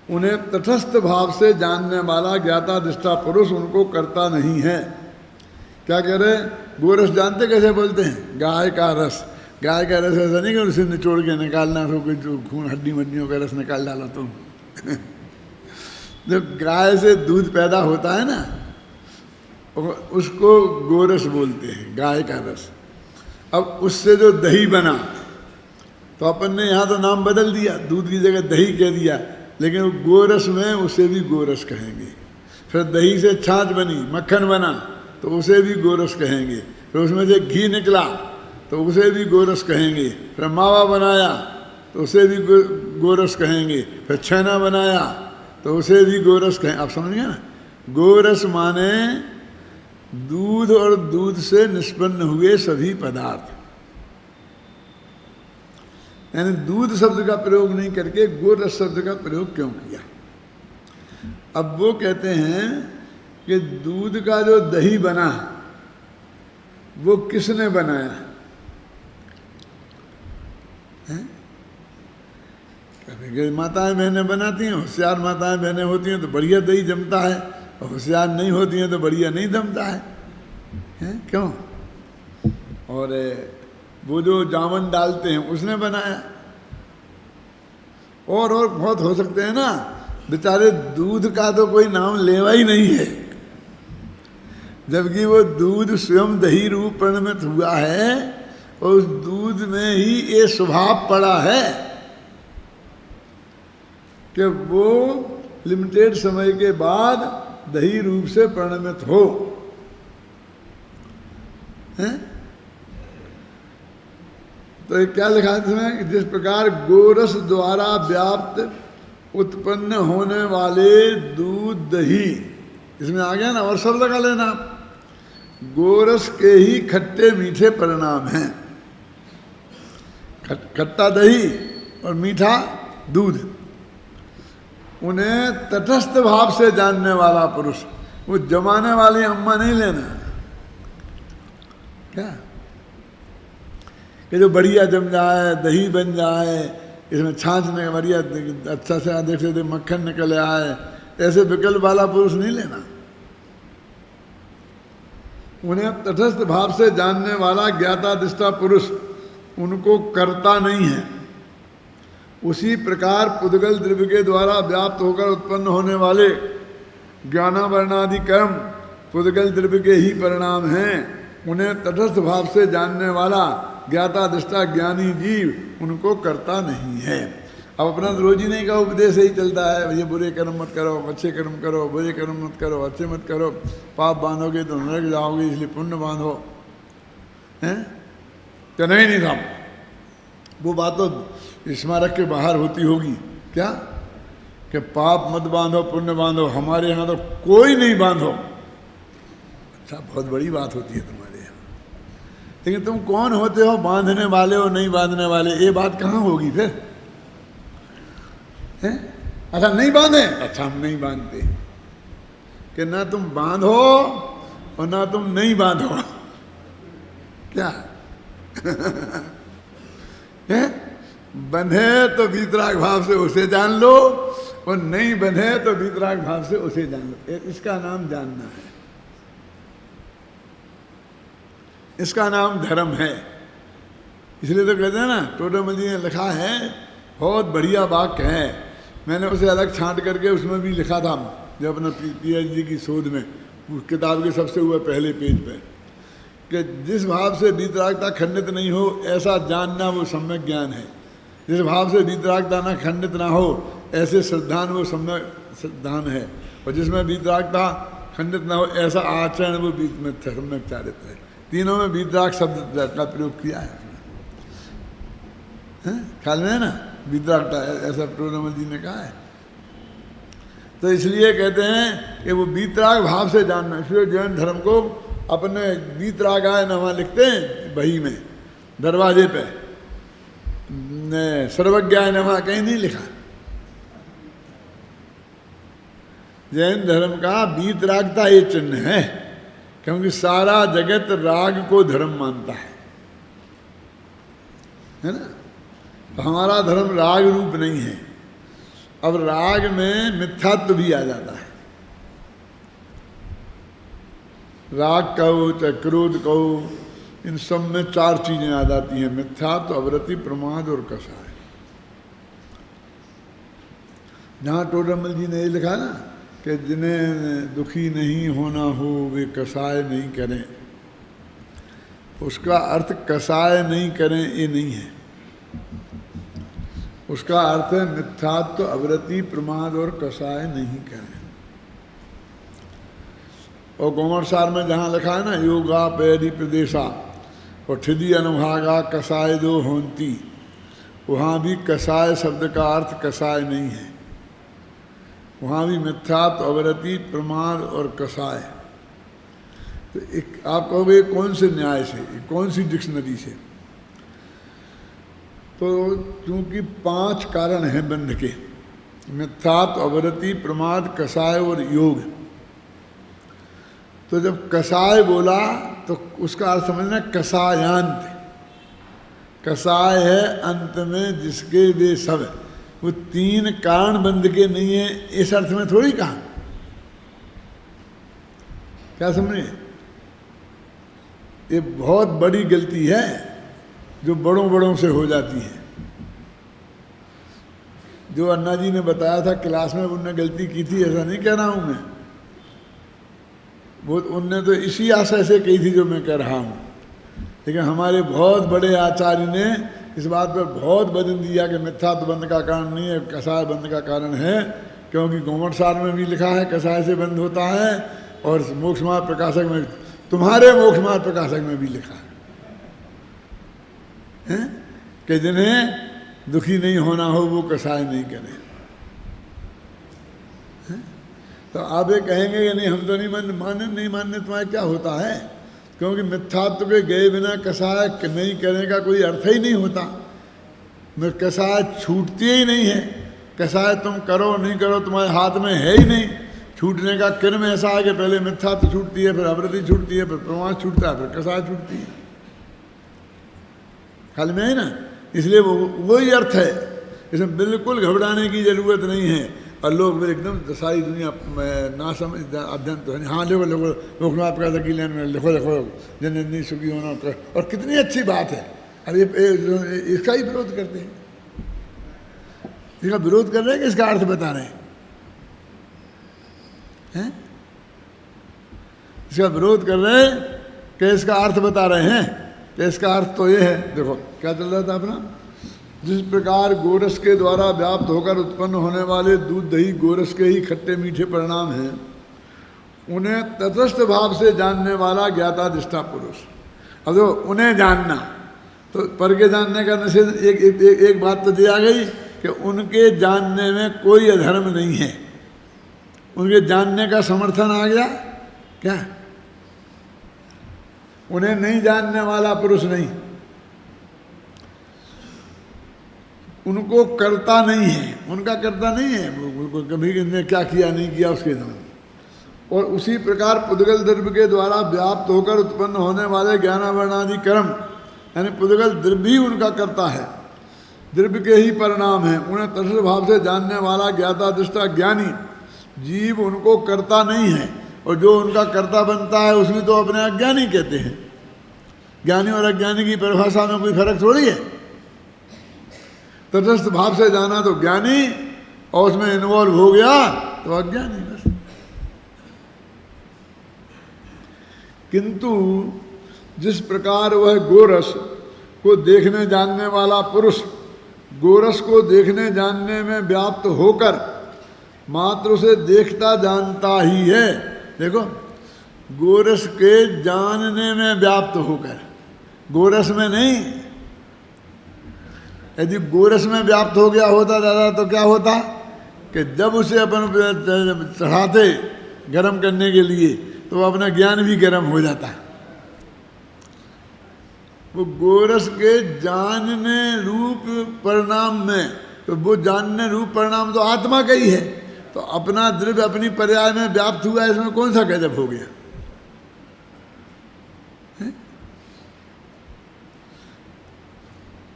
उन्हें तटस्थ भाव से जानने वाला ज्ञाता दृष्टा पुरुष उनको करता नहीं है। क्या कह रहे, गोरस जानते कैसे बोलते हैं, गाय का रस। गाय का रस ऐसा नहीं कि उसे निचोड़ के निकालना, तो कोई जो खून हड्डी मड्डियों का रस निकाल डालो तुम। जो गाय से दूध पैदा होता है ना, उसको गोरस बोलते हैं, गाय का रस। अब उससे जो दही बना, तो अपन ने यहाँ तो नाम बदल दिया, दूध की जगह दही कह दिया, लेकिन वो गोरस में उसे भी गोरस कहेंगे। फिर दही से छाछ बनी, मक्खन बना, तो उसे भी गोरस कहेंगे। फिर उसमें से घी निकला तो उसे भी गोरस कहेंगे। फिर मावा बनाया तो उसे भी गोरस कहेंगे। फिर छेना बनाया तो उसे भी गोरस कहें। आप समझ गए ना, गोरस माने दूध और दूध से निष्पन्न हुए सभी पदार्थ। यानी दूध शब्द का प्रयोग नहीं करके गोरस शब्द का प्रयोग क्यों किया। अब वो कहते हैं कि दूध का जो दही बना वो किसने बनाया है? कभी माताएं बहनें बनाती हैं, होशियार माताएं बहनें होती हैं तो बढ़िया दही जमता है, और होशियार नहीं होती हैं तो बढ़िया नहीं जमता है, क्यों। और वो जो जामन डालते हैं उसने बनाया। और बहुत हो सकते हैं ना, बेचारे दूध का तो कोई नाम लेवा ही नहीं है, जबकि वो दूध स्वयं दही रूप परिणमित हुआ है और उस दूध में ही ये स्वभाव पड़ा है कि वो लिमिटेड समय के बाद दही रूप से परिणमित हो, हैं? तो ये क्या लिखा है इसमें, जिस प्रकार गोरस द्वारा व्याप्त उत्पन्न होने वाले दूध दही, इसमें आ गया ना, और सब लगा लेना, गोरस के ही खट्टे मीठे परिणाम हैं। खट्टा दही और मीठा दूध, उन्हें तटस्थ भाव से जानने वाला पुरुष, वो जमाने वाली अम्मा नहीं लेना, क्या कि जो बढ़िया जम जाए, दही बन जाए, इसमें छाछ में बढ़िया अच्छा से देख से मक्खन निकल आए, ऐसे विकल्प वाला पुरुष नहीं लेना। उन्हें तटस्थ भाव से जानने वाला ज्ञाता दृष्टा पुरुष उनको करता नहीं है। उसी प्रकार पुद्गल द्रव्य के द्वारा व्याप्त होकर उत्पन्न होने वाले ज्ञानावरणादि कर्म पुद्गल द्रव्य के ही परिणाम हैं। उन्हें तटस्थ भाव से जानने वाला ज्ञाता दृष्टा ज्ञानी जीव उनको करता नहीं है। अब अपना रोजीने का उपदेश ही चलता है, ये बुरे कर्म मत करो, अच्छे कर्म करो, बुरे कर्म मत करो, अच्छे मत करो, पाप बांधोगे तो नरक जाओगे इसलिए पुण्य बांधो, हैं? तो नहीं साहब, वो बात तो स्मारक के बाहर होती होगी क्या कि पाप मत बांधो पुण्य बांधो, हमारे यहाँ तो कोई नहीं बांधो। अच्छा, बहुत बड़ी बात होती है तुम्हारे यहाँ, लेकिन तुम कौन होते हो बांधने वाले हो नहीं बांधने वाले, ये बात कहाँ होगी फिर? हैं? अच्छा नहीं बांधे, अच्छा हम नहीं बांधते कि ना तुम बांधो और ना तुम नहीं बांधो, क्या है? बंधे तो वीतराग भाव से उसे जान लो और नहीं बंधे तो वीतराग भाव से उसे जान लो। इसका नाम जानना है, इसका नाम धर्म है। इसलिए तो कहते हैं ना, टोडरमल जी ने लिखा है, बहुत बढ़िया वाक्य है, मैंने उसे अलग छांट करके उसमें भी लिखा था जब अपना पीएचडी की शोध में, उस किताब के सबसे ऊपर पहले पेज पे, कि जिस भाव से वीतरागता खंडित नहीं हो ऐसा जानना वो सम्यक ज्ञान है। जिस भाव से वीतरागता ना खंडित ना हो ऐसे श्रद्धान वो सम्यक श्रद्धान है, और जिसमें वीतरागता खंडित ना हो ऐसा आचरण वो सम्यक चारित्र है। तीनों में वीतराग शब्द का प्रयोग किया है, ख्याल में है ना, वीतरागता ऐसा टोडरमल जी ने कहा है। तो इसलिए कहते हैं कि वो वीतराग भाव से जानना, इसलिए जैन धर्म को अपने वीतरागाय नमः लिखते हैं बही में, दरवाजे पे, सर्वज्ञाय नमः कहीं नहीं लिखा। जैन धर्म का वीतरागता ये चिन्ह है, क्योंकि सारा जगत राग को धर्म मानता है ना। तो हमारा धर्म राग रूप नहीं है। अब राग में मिथ्यात्व भी आ जाता है, राग कहो चाहे क्रोध कहो, इन सब में चार चीजें आ जाती हैं, मिथ्यात्व, अवरति, प्रमाद और कषाय। जहाँ टोडरमल जी ने ये लिखा ना कि जिन्हें दुखी नहीं होना हो वे कषाय नहीं करें, उसका अर्थ कषाय नहीं करें ये नहीं है, उसका अर्थ है मिथ्यात्व, अवरति, प्रमाद और कषाय नहीं करें। और गोमरसार में जहाँ लिखा है ना, योगा पैरी प्रदेशा और ठिदी अनुभागा कषाय दो होंती, वहाँ भी कषाय शब्द का अर्थ कषाय नहीं है, वहाँ भी मिथ्यात्व, अवरति, प्रमाद और कषाय। तो एक आप कहोगे कौन से न्याय से, कौन सी डिक्शनरी से? तो क्योंकि 5 कारण हैं बंध के, मिथ्यात्व, अवरति, प्रमाद, कषाय और योग। तो जब कषाय बोला तो उसका अर्थ समझना कषायांत, कषाय है अंत में जिसके वे सब, वो 3 कारण बंध के नहीं है इस अर्थ में थोड़ी कहा। क्या समझे? ये बहुत बड़ी गलती है जो बड़ों बड़ों से हो जाती है। जो अन्ना जी ने बताया था क्लास में, उनने गलती की थी ऐसा नहीं कह रहा हूं मैं, वो उनने तो इसी आशय से कही थी जो मैं कह रहा हूँ। लेकिन हमारे बहुत बड़े आचार्य ने इस बात पर बहुत वजन दिया कि मिथ्यात्व बंध का कारण नहीं है, कषाय बंध का कारण है, क्योंकि गोमरसार में भी लिखा है कषाय से बंध होता है, और मोक्षमार्ग प्रकाशक में, तुम्हारे मोक्षमार्ग प्रकाशक में भी लिखा है कि जिन्हें दुखी नहीं होना हो वो कषाय नहीं करें। तो आप ये कहेंगे कि नहीं हम तो नहीं मानने तुम्हारा क्या होता है, क्योंकि मिथ्यात्व के गए बिना कषाय नहीं करने का कोई अर्थ ही नहीं होता। कषाय छूटती ही नहीं है, कषाय तुम करो नहीं करो तुम्हारे हाथ में है ही नहीं। छूटने का क्रम ऐसा है कि पहले मिथ्यात्व छूटती है, फिर अवृत्ति छूटती है, फिर प्रमाद छूटता है, फिर कषाय छूटती है। ख्याल में है ना? इसलिए वही अर्थ है, इसमें बिल्कुल घबराने की जरूरत नहीं है। और लोग फिर एकदम सारी दुनिया ना समझ अध्ययन तो है नहीं। हाँ लिखो लिखो लोकनाथ का की लाइन में लिखो लिखो जननी सुखी होना, और कितनी अच्छी बात है। अब ये इसका ही विरोध करते हैं, इसका विरोध कर रहे हैं कि इसका अर्थ बता रहे हैं? इसका विरोध कर रहे हैं कि इसका अर्थ बता रहे हैं। तो इसका अर्थ तो ये है, देखो क्या चल रहा था अपना, जिस प्रकार गोरस के द्वारा व्याप्त होकर उत्पन्न होने वाले दूध दही गोरस के ही खट्टे मीठे परिणाम हैं, उन्हें तटस्थ भाव से जानने वाला ज्ञाता दृष्टा पुरुष। अब तो उन्हें जानना, तो पर के जानने का निषेध एक बात तो दी आ गई कि उनके जानने में कोई अधर्म नहीं है, उनके जानने का समर्थन आ गया। क्या उन्हें नहीं जानने वाला पुरुष नहीं, उनको करता नहीं है, उनका करता नहीं है, वो कभी ने क्या किया नहीं किया उसके zaman। और उसी प्रकार पुद्गल द्रव्य के द्वारा व्याप्त होकर उत्पन्न होने वाले ज्ञानावरणादि कर्म, यानी पुद्गल द्रव्य ही उनका करता है, द्रव्य के ही परिणाम है। उन्हें तटस्थ भाव से जानने वाला ज्ञाता दृष्टा ज्ञानी जीव उनको करता नहीं है, और जो उनका कर्ता बनता है उसमें तो अपने अज्ञानी कहते हैं। ज्ञानी और अज्ञानी की परिभाषा में कोई फर्क थोड़ी है। तटस्थ भाव से जाना तो ज्ञानी, और उसमें इन्वॉल्व हो गया तो अज्ञानी बस। किंतु जिस प्रकार वह गोरस को देखने जानने वाला पुरुष गोरस को देखने जानने में व्याप्त होकर मात्र उसे देखता जानता ही है। देखो, गोरस के जानने में व्याप्त होकर, गोरस में नहीं। यदि गोरस में व्याप्त हो गया होता दादा तो क्या होता कि जब उसे अपन चढ़ाते गर्म करने के लिए तो अपना ज्ञान भी गर्म हो जाता। वो गोरस के जानने रूप परिणाम में, तो वो जानने रूप परिणाम तो आत्मा का ही है, तो अपना द्रव्य अपनी पर्याय में व्याप्त हुआ, इसमें कौन सा गजब हो गया?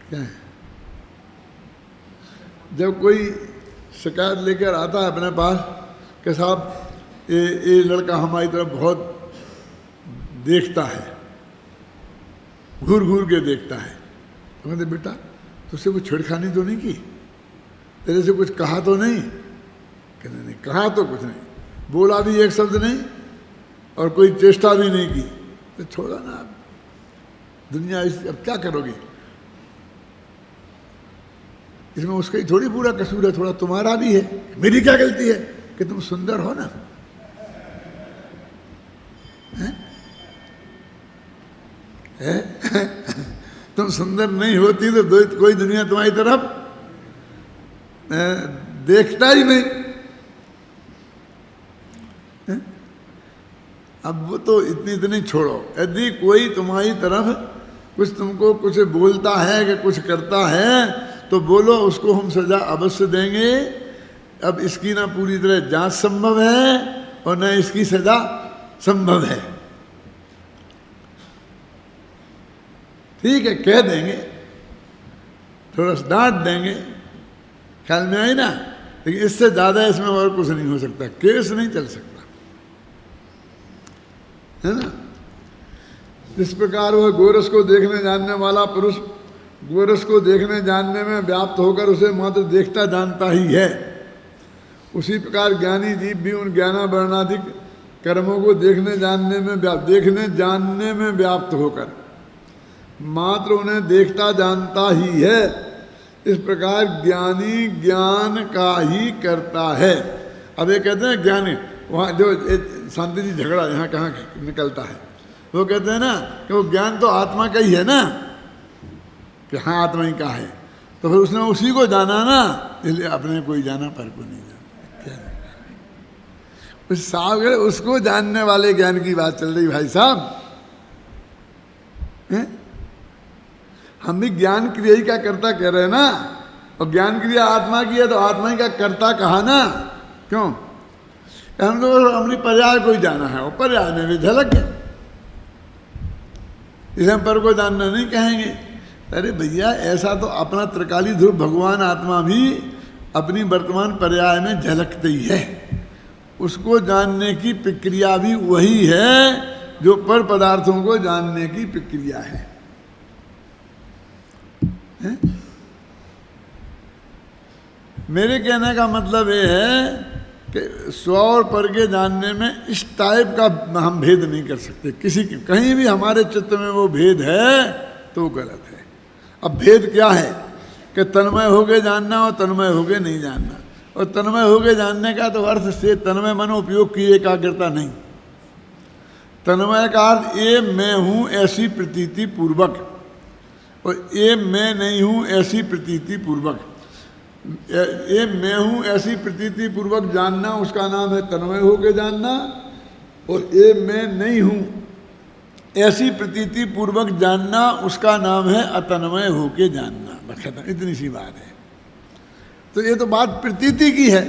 क्या है? जब कोई शिकायत लेकर आता है अपने पास कि साहब ये लड़का हमारी तरफ बहुत देखता है, घूर घूर के देखता है, तो कहते बेटा तुझसे कुछ छेड़खानी तो नहीं की, तेरे से कुछ कहा तो नहीं? कहते नहीं, कहा तो कुछ नहीं, बोला भी एक शब्द नहीं और कोई चेष्टा भी नहीं की, तो छोड़ा ना। अब दुनिया अब क्या करोगे? इसमें उसका ही थोड़ी पूरा कसूर है, थोड़ा तुम्हारा भी है। मेरी क्या गलती है कि तुम सुंदर हो ना? तुम सुंदर नहीं होती तो कोई दुनिया तुम्हारी तरफ देखता ही नहीं। अब वो तो इतनी छोड़ो, यदि कोई तुम्हारी तरफ कुछ तुमको कुछ बोलता है कि कुछ करता है तो बोलो, उसको हम सजा अवश्य देंगे। अब इसकी ना पूरी तरह जांच संभव है और न इसकी सजा संभव है। ठीक है, कह देंगे, थोड़ा सा डांट देंगे, ख्याल में आई ना, लेकिन इससे ज़्यादा इसमें और कुछ नहीं हो सकता, केस नहीं चल सकता, है ना। जिस प्रकार वह गोरस को देखने जानने वाला पुरुष गोरस को देखने जानने में व्याप्त होकर उसे मात्र देखता जानता ही है, उसी प्रकार ज्ञानी जीव भी उन ज्ञानावरणादि कर्मों को देखने जानने में व्याप्त होकर मात्र उन्हें देखता जानता ही है। इस प्रकार ज्ञानी ज्ञान का ही करता है। अब ये कहते हैं ज्ञानी, वहाँ जो शांति जी झगड़ा यहाँ कहाँ निकलता है, वो कहते हैं ना कि वो ज्ञान तो आत्मा का ही है ना, कि हाँ आत्मा ही का है, तो फिर उसने उसी को जाना ना, इसलिए अपने कोई जाना पर को नहीं जाना। क्या उस साहब उसको जानने वाले ज्ञान की बात चल रही भाई साहब। हम भी ज्ञान क्रिया ही का कर्ता कह रहे हैं ना, और ज्ञान क्रिया आत्मा की है तो आत्मा ही का कर्ता कहा ना। क्यों? हम तो अपनी पर्याय को ही जाना है, और पर्याय में भी झलक है, इसे हम पर को जानना नहीं कहेंगे। अरे भैया, ऐसा तो अपना त्रिकाली ध्रुव भगवान आत्मा भी अपनी वर्तमान पर्याय में झलकती है। उसको जानने की प्रक्रिया भी वही है जो पर पदार्थों को जानने की प्रक्रिया है? मेरे कहने का मतलब ये है कि स्व और पर के जानने में इस टाइप का हम भेद नहीं कर सकते किसी के, कहीं भी हमारे चित्त में वो भेद है तो वो गलत है। अब भेद क्या है कि तन्मय होके जानना और तन्मय होके नहीं जानना। और तन्मय होके जानने का तो अर्थ से तन्मय मनो उपयोग की एकाग्रता नहीं। तन्मय का अर्थ ये मैं हूँ ऐसी प्रतीति पूर्वक, और ये मैं नहीं हूँ ऐसी प्रतीति पूर्वक। ये मैं हूँ ऐसी प्रतीति पूर्वक जानना, उसका नाम है तन्मय होके जानना। और ये मैं नहीं हूँ ऐसी प्रतीति पूर्वक जानना, उसका नाम है अतन्मय होके जानना। बस खत्म, इतनी सी बात है। तो ये तो बात प्रतीति की है।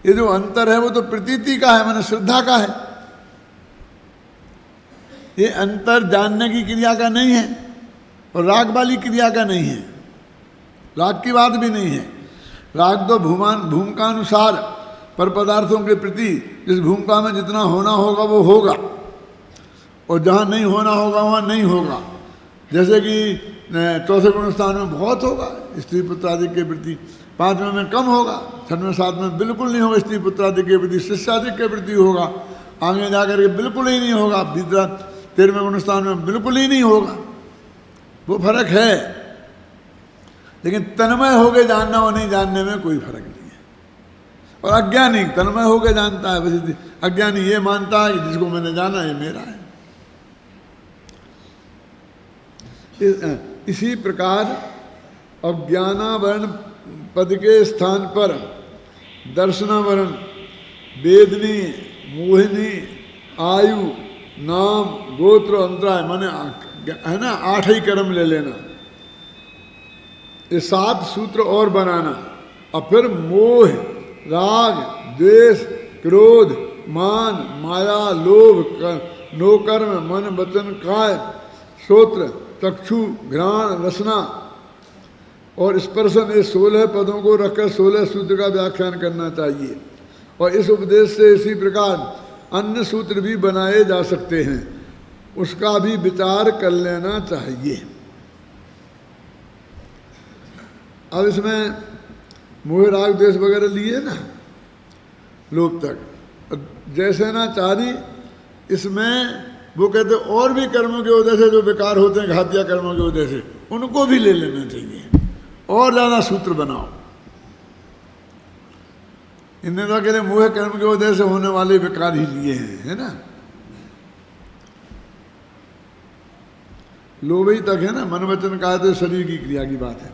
ये जो अंतर है वो तो प्रतीति का है, माने श्रद्धा का है। ये अंतर जानने की क्रिया का नहीं है और राग वाली क्रिया का नहीं है। राग की बात भी नहीं है। राग तो भूमिका अनुसार पर पदार्थों के प्रति जिस भूमिका में जितना होना होगा वो होगा, और जहाँ नहीं होना होगा वहाँ नहीं होगा। जैसे कि चौथे गुण स्थान में बहुत होगा स्त्री पुत्र आदि के प्रति, पांचवें में कम होगा, छठवें सातवें बिल्कुल नहीं होगा स्त्री पुत्र आदि के प्रति, शिष्यादि के प्रति होगा, आगे जाकर के बिल्कुल ही नहीं होगा, 13वें गुण स्थान में बिल्कुल ही नहीं होगा। वो फर्क है। लेकिन तन्मय होके जानना और नहीं जानने में कोई फर्क नहीं है। और अज्ञानी तन्मय होके जानता है, बस अज्ञानी ये मानता है कि जिसको मैंने जाना ये मेरा है। इसी प्रकार अज्ञानावरण पद के स्थान पर दर्शनावरण, वेदनी, मोहिनी, आयु, नाम, गोत्र, अंतराय, माने है ना 8 ही कर्म ले लेना, ये 7 सूत्र और बनाना, और फिर मोह, राग, द्वेष, क्रोध, मान, माया, लोभ, नोकर्म, मन, वचन, काय, श्रोत्र, चक्षु, घ्राण, रसना और स्पर्शन, ये 16 पदों को रखकर 16 सूत्र का व्याख्यान करना चाहिए। और इस उपदेश से इसी प्रकार अन्य सूत्र भी बनाए जा सकते हैं, उसका भी विचार कर लेना चाहिए। अब इसमें मोह, राग, द्वेष वगैरह लिए ना लोभ तक, जैसे ना चारी, इसमें वो कहते और भी कर्मों के वजह से जो बेकार होते हैं, घातिया कर्मों की वजह से, उनको भी ले लेना चाहिए और ज़्यादा सूत्र बनाओ। इनने तो अकेले मोह कर्म की वजह से होने वाले बेकार ही लिए हैं, है ना। लोभ ही तक है ना, मन वचन काय तो शरीर की क्रिया की बात है।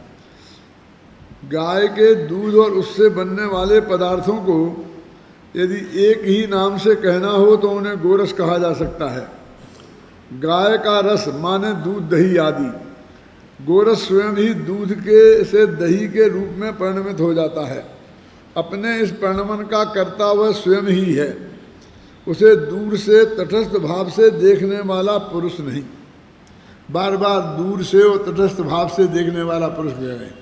गाय के दूध और उससे बनने वाले पदार्थों को यदि एक ही नाम से कहना हो तो उन्हें गोरस कहा जा सकता है। गाय का रस माने दूध, दही आदि। गोरस स्वयं ही दूध के से दही के रूप में परिणमित हो जाता है। अपने इस परिणमन का कर्ता वह स्वयं ही है, उसे दूर से तटस्थ भाव से देखने वाला पुरुष नहीं। बार बार दूर से और तटस्थ भाव से देखने वाला पुरुष है।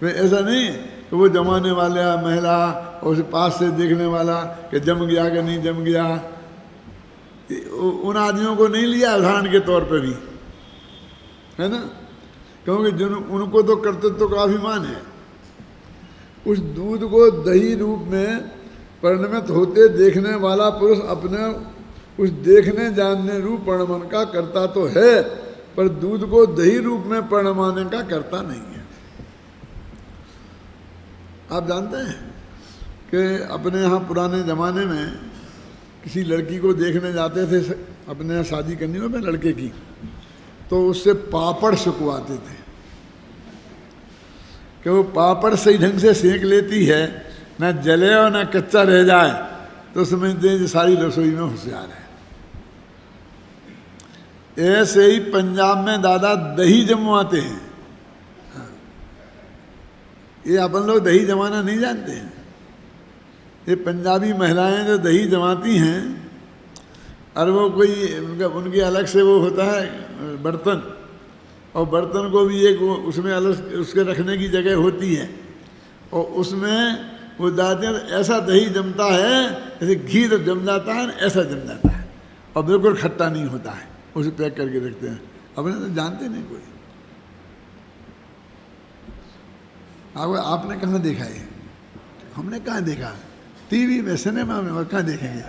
वे ऐसा नहीं है कि वो जमाने वाला महिला और उसे पास से देखने वाला कि जम गया कि नहीं जम गया। उन आदमियों को नहीं लिया उदाहरण के तौर पे भी, है ना, क्योंकि जिन उनको तो कर्तृत्व का अभिमान है। उस दूध को दही रूप में परिणमित होते देखने वाला पुरुष अपने उस देखने जानने रूप परिणमन का कर्ता तो है, पर दूध को दही रूप में परिणमाने का कर्ता नहीं है। आप जानते हैं कि अपने यहाँ पुराने ज़माने में किसी लड़की को देखने जाते थे, अपने यहाँ शादी करनी हो में लड़के की, तो उससे पापड़ सुखवाते थे कि वो पापड़ सही ढंग से सेंक लेती है, ना जले और ना कच्चा रह जाए, तो समझते हैं कि सारी रसोई में होशियार है। ऐसे ही पंजाब में दादा दही जमवाते हैं। ये अपन लोग दही जमाना नहीं जानते हैं। ये पंजाबी महिलाएं जो दही जमाती हैं, और वो कोई उनकी अलग से वो होता है बर्तन, और बर्तन को भी एक उसमें अलग उसके रखने की जगह होती है, और उसमें वो डालते हैं तो ऐसा दही जमता है जैसे घी तो जम जाता है ना, ऐसा जम जाता है और बिल्कुल खट्टा नहीं होता है। उसे पैक करके रखते हैं, अपने तो जानते नहीं कोई। आपने कहाँ देखा है? हमने कहाँ देखा? टीवी में, सिनेमा में, और कहाँ देखेंगे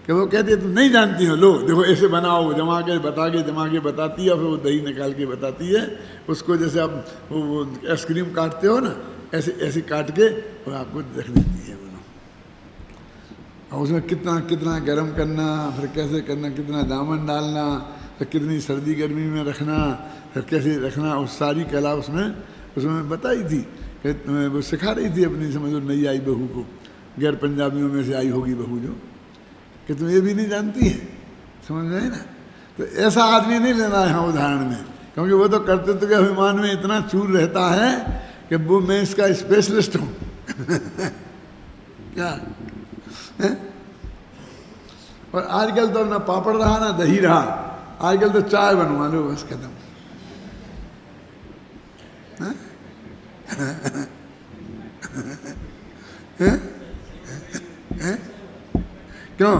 कि वो कहते तुम नहीं जानती हो, लो देखो ऐसे बनाओ, जमा के बताती है, फिर वो दही निकाल के बताती है उसको। जैसे आप वो आइसक्रीम काटते हो ना, ऐसे ऐसे काट के और आपको रख देती है बोलो। और उसमें कितना कितना गर्म करना, फिर कैसे करना, कितना दामन डालना, फिर कितनी सर्दी गर्मी में रखना, फिर कैसे रखना, उस सारी कला उसमें बताई थी कि वो सिखा रही थी अपनी, समझो नई आई बहू को, गैर पंजाबियों में से आई होगी बहू जो, कि तुम ये भी नहीं जानती है, समझ में आई ना। तो ऐसा आदमी नहीं लेना है यहाँ उदाहरण में, क्योंकि वो तो कर्तृत्व के अभिमान में इतना चूर रहता है कि वो मैं इसका स्पेशलिस्ट हूँ क्या है? और आजकल तो ना पापड़ रहा ना दही रहा, आजकल तो चाय बनवा लो बस, खत्म। क्यों?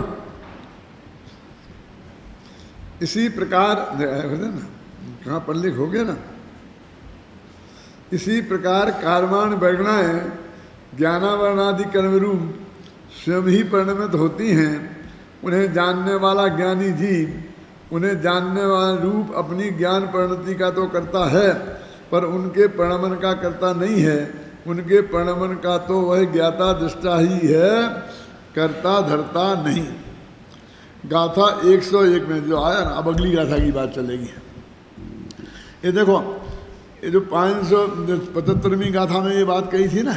इसी प्रकार ना, कहाँ पर लिख हो गया ना, इसी प्रकार कारवाण वर्णाएं ज्ञानावरणादि कर्मरूप स्वयं ही परिणमित होती हैं। उन्हें जानने वाला ज्ञानी जीव उन्हें जानने वाला रूप अपनी ज्ञान परिणति का तो करता है, पर उनके परिणमन का करता नहीं है। उनके परिणमन का तो वह ज्ञाता दृष्टा ही है, करता धरता नहीं। गाथा 101 में जो आया ना, अब अगली गाथा की बात चलेगी। ये देखो, ये जो 575वीं गाथा में ये बात कही थी ना,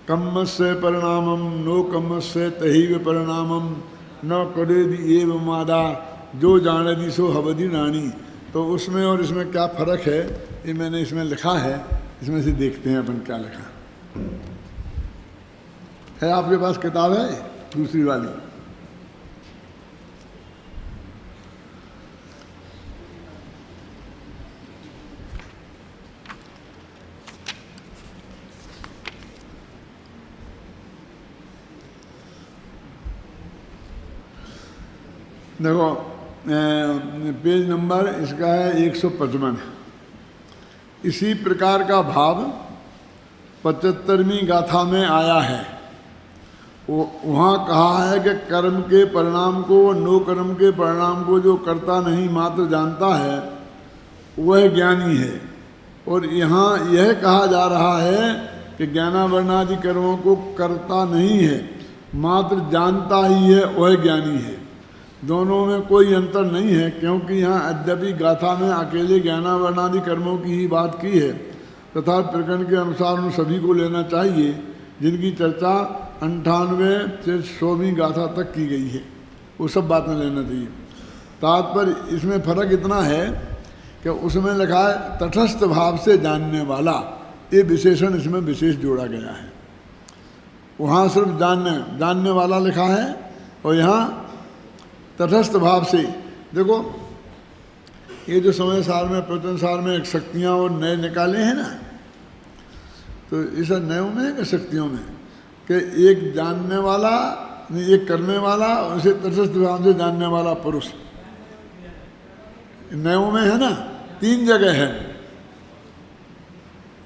कम्मस्य परिणामम नो कम्मस्य तहिव परिणामम न करेदि एव मादा जो जानेदि सो हवदि नानी। तो उसमें और इसमें क्या फ़र्क है, ये मैंने इसमें लिखा है, इसमें से देखते हैं अपन क्या लिखा है। आपके पास किताब है दूसरी वाली? देखो पेज नंबर इसका है 155। इसी प्रकार का भाव 75वीं गाथा में आया है। वहाँ कहा है कि कर्म के परिणाम को, नो कर्म के परिणाम को जो करता नहीं मात्र जानता है वह ज्ञानी है। और यहाँ यह कहा जा रहा है कि ज्ञानावरणादि कर्मों को करता नहीं है, मात्र जानता ही है, वह ज्ञानी है। दोनों में कोई अंतर नहीं है, क्योंकि यहाँ अद्यपि गाथा में अकेले ज्ञानावरणादि कर्मों की ही बात की है, तथा प्रकरण के अनुसार उन सभी को लेना चाहिए जिनकी चर्चा 98 से 100वीं गाथा तक की गई है। वो सब बातें लेना चाहिए। तात्पर्य इसमें फ़र्क इतना है कि उसमें लिखा है तटस्थ भाव से जानने वाला, ये विशेषण इसमें विशेष जोड़ा गया है। वहाँ सिर्फ जानने वाला लिखा है, और यहाँ तटस्थ भाव से। देखो ये जो समय सार में, प्रवचन सार में एक शक्तियाँ और नए निकाले हैं ना, तो इस नयों में कि शक्तियों में कि एक जानने वाला, एक करने वाला, और इसे तटस्थ भाव से जानने वाला पुरुष, नयों में है ना, 3 जगह है,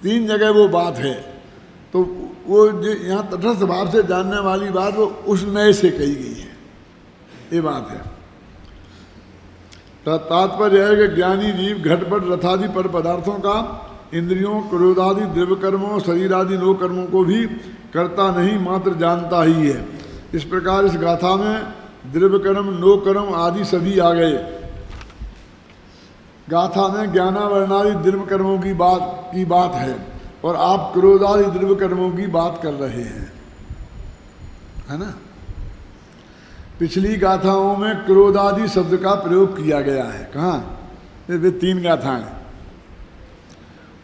3 जगह वो बात है। तो वो जो यहाँ तटस्थ भाव से जानने वाली बात वो उस नए से कही गई है, ये बात है। तात्पर्य है कि ज्ञानी जीव घटपट रथादि पर पदार्थों का इंद्रियों, क्रोधादि द्रव्य कर्मों, शरीर आदि नो कर्मों को भी करता नहीं, मात्र जानता ही है। इस प्रकार इस गाथा में द्रव्य कर्म, नो कर्म आदि सभी आ गए। गाथा में ज्ञानावरणादि द्रव्य कर्मों की बात है, और आप क्रोधादि द्रव्य कर्मों की बात कर रहे हैं, है ना। पिछली गाथाओं में क्रोधादि शब्द का प्रयोग किया गया है। कहाँ? ये 3 गाथाएं,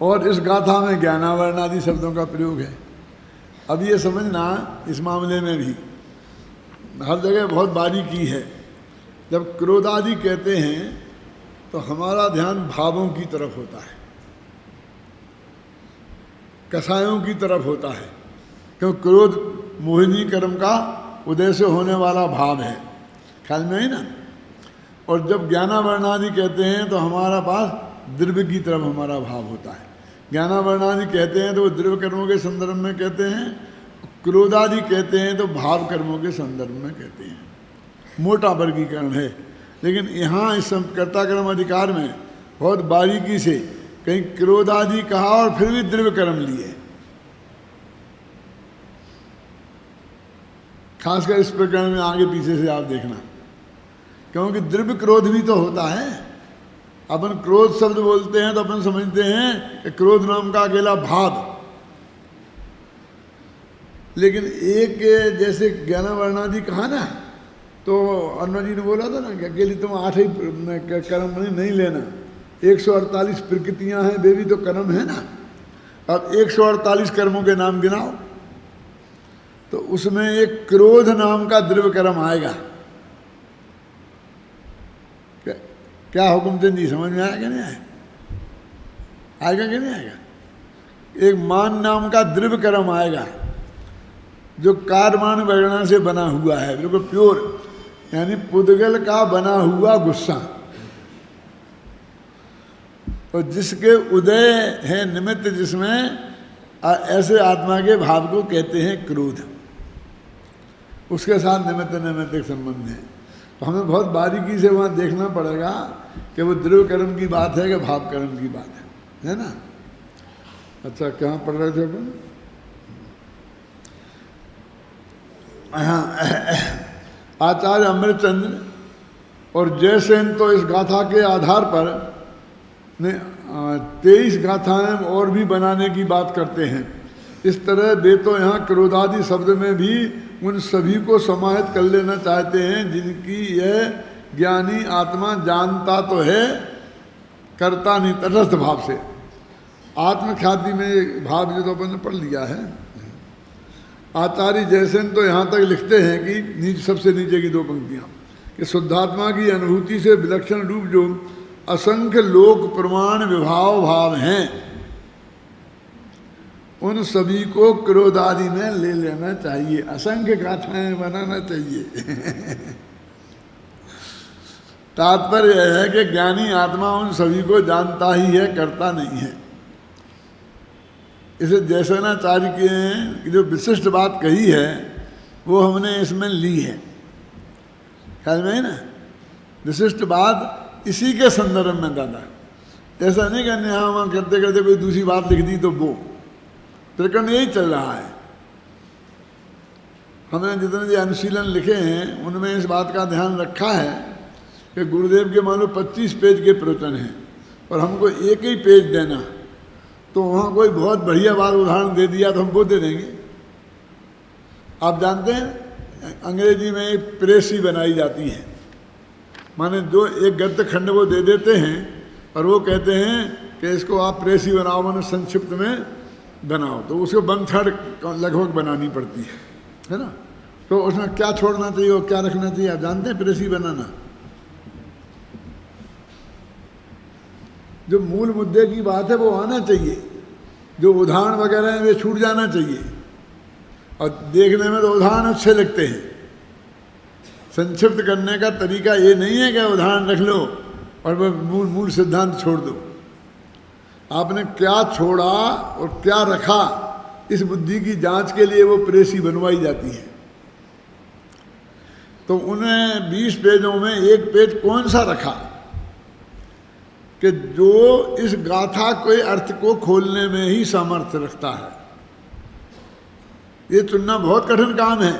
और इस गाथा में ज्ञानावरणादि शब्दों का प्रयोग है। अब ये समझना, इस मामले में भी हर जगह बहुत बारीकी है। जब क्रोधादि कहते हैं तो हमारा ध्यान भावों की तरफ होता है। कसायों की तरफ होता है, क्योंकि क्रोध मोहिनी कर्म का उदय से होने वाला भाव है, ख्याल में है ना। और जब ज्ञानावरणादि कहते हैं तो हमारा पास द्रव्य की तरफ हमारा भाव होता है। ज्ञानावरणादि कहते हैं तो वो द्रव्य कर्मों के संदर्भ में कहते हैं, क्रोधादि कहते हैं तो भाव कर्मों के संदर्भ में कहते हैं। मोटा वर्गीकरण है, लेकिन यहाँ इस कर्ता कर्म अधिकार में बहुत बारीकी से कहीं क्रोधादि कहा और फिर भी द्रव्य कर्म लिए। खासकर इस प्रकरण में आगे पीछे से आप देखना, क्योंकि द्रव्य क्रोध भी तो होता है। अपन क्रोध शब्द बोलते हैं तो अपन समझते हैं कि क्रोध नाम का अकेला भाव, लेकिन एक जैसे ज्ञानावरणादि कहा ना, तो अन्ना जी ने बोला था ना कि अकेली तुम 8 ही कर्म नहीं लेना, 148 प्रकृतियां हैं, वे भी तो कर्म है ना। अब 148 कर्मों के नाम गिनाओ, तो उसमें एक क्रोध नाम का द्रव्य कर्म आएगा। क्या हुक्म चंद जी समझ में आया कि नहीं आया? आएगा कि नहीं आएगा? एक मान नाम का द्रव्य कर्म आएगा, जो कारमान वगैरह से बना हुआ है, बिल्कुल प्योर, यानी पुद्गल का बना हुआ गुस्सा, और जिसके उदय है निमित्त, जिसमें ऐसे आत्मा के भाव को कहते हैं क्रोध, उसके साथ निमित्त संबंध है। तो हमें बहुत बारीकी से वहाँ देखना पड़ेगा कि वो द्रव्य कर्म की बात है कि भाव कर्म की बात है ना। अच्छा, कहाँ पढ़ रहे थे अपन? आचार्य अमृतचंद्र और जयसेन तो इस गाथा के आधार पर ने 23 गाथाएं और भी बनाने की बात करते हैं। इस तरह वे तो यहाँ क्रोधादि शब्द में भी उन सभी को समाहित कर लेना चाहते हैं जिनकी यह ज्ञानी आत्मा जानता तो है, करता नहीं, तटस्थ भाव से। आत्मख्याति में भाव जो तो अपन ने पढ़ लिया है। आचार्य जयसेन तो यहाँ तक लिखते हैं कि सबसे नीचे की 2 पंक्तियाँ, कि शुद्धात्मा की अनुभूति से विलक्षण रूप जो असंख्य लोक प्रमाण विभाव भाव हैं, उन सभी को क्रोधादि में ले लेना चाहिए, असंख्य गाथाएं बनाना चाहिए। तात्पर्य यह है कि ज्ञानी आत्मा उन सभी को जानता ही है, करता नहीं है। इसे जयसेनाचार्य की जो विशिष्ट बात कही है वो हमने इसमें ली है, ख्याल में है ना। विशिष्ट बात इसी के संदर्भ में दादा, ऐसा नहीं करने यहाँ वहाँ करते करते कोई दूसरी बात लिख दी तो वो प्रकरण यही चल रहा है। हमने जितने भी अनुशीलन लिखे हैं उनमें इस बात का ध्यान रखा है कि गुरुदेव के मान लो 25 पेज के प्रवचन हैं और हमको एक ही पेज देना, तो वहाँ कोई बहुत बढ़िया बात उदाहरण दे दिया तो हम वो दे देंगे। आप जानते हैं अंग्रेजी में एक प्रेसी बनाई जाती है, माने जो एक गद्य खंड वो दे देते हैं और वो कहते हैं कि इसको आप प्रेसी बनाओ, माने संक्षिप्त में बनाओ, तो उसको 1/3 लगभग बनानी पड़ती है ना। तो उसमें क्या छोड़ना चाहिए और क्या रखना चाहिए आप जानते हैं? प्रेसी बनाना, जो मूल मुद्दे की बात है वो आना चाहिए, जो उदाहरण वगैरह हैं वे छूट जाना चाहिए। और देखने में तो उदाहरण अच्छे लगते हैं, संक्षिप्त करने का तरीका ये नहीं है कि उदाहरण रख लो और वह मूल सिद्धांत छोड़ दो। आपने क्या छोड़ा और क्या रखा, इस बुद्धि की जांच के लिए वो प्रेसी बनवाई जाती है। तो उन्हें 20 पेजों में एक पेज कौन सा रखा कि जो इस गाथा के अर्थ को खोलने में ही सामर्थ्य रखता है। ये चुनना बहुत कठिन काम है,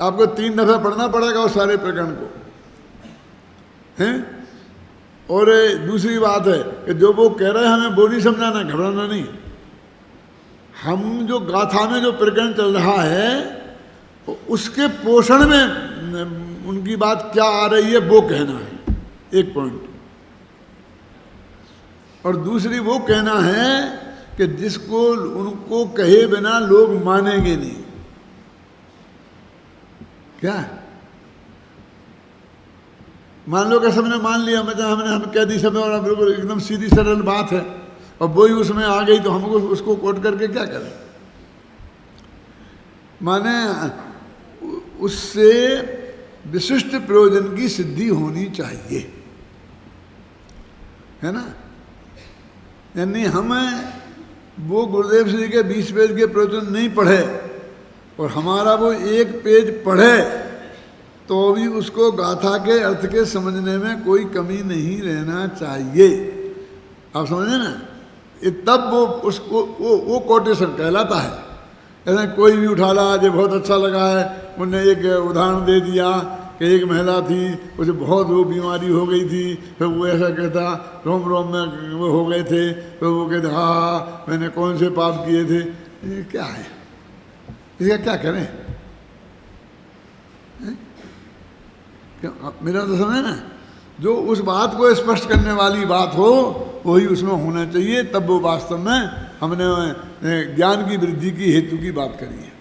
आपको 3 दफा पढ़ना पड़ेगा उस सारे प्रकरण को, हैं। और दूसरी बात है कि जो वो कह रहे हैं हमें वो नहीं समझाना, घबराना नहीं। हम जो गाथा में जो प्रकरण चल रहा है उसके पोषण में उनकी बात क्या आ रही है वो कहना है, एक पॉइंट। और दूसरी वो कहना है कि जिसको उनको कहे बिना लोग मानेंगे नहीं। क्या मान लो कि सबने मान लिया, मतलब हम कह दी सब और बिल्कुल एकदम सीधी सरल बात है, और वही उसमें आ गई तो हमको उसको कोट करके क्या करें। माने उससे विशिष्ट प्रयोजन की सिद्धि होनी चाहिए, है ना। यानी हमें वो गुरुदेव श्री के 20 पेज के प्रवचन नहीं पढ़े और हमारा वो एक पेज पढ़े तो भी उसको गाथा के अर्थ के समझने में कोई कमी नहीं रहना चाहिए। आप समझे ना, ये तब वो उसको वो कोटेशन कहलाता है। ऐसा कोई भी उठा ला, आज बहुत अच्छा लगा है, उन्होंने एक उदाहरण दे दिया कि एक महिला थी, उसे बहुत वो बीमारी हो गई थी, फिर वो ऐसा कहता रोम रोम में वो हो गए थे, फिर वो कहते हाँ मैंने कौन से पाप किए थे। ये क्या है, इसका क्या करें? क्यों मेरा तो समझे ना, जो उस बात को स्पष्ट करने वाली बात हो वही उसमें होना चाहिए, तब वो वास्तव में हमने ज्ञान की वृद्धि की हेतु की बात करी है।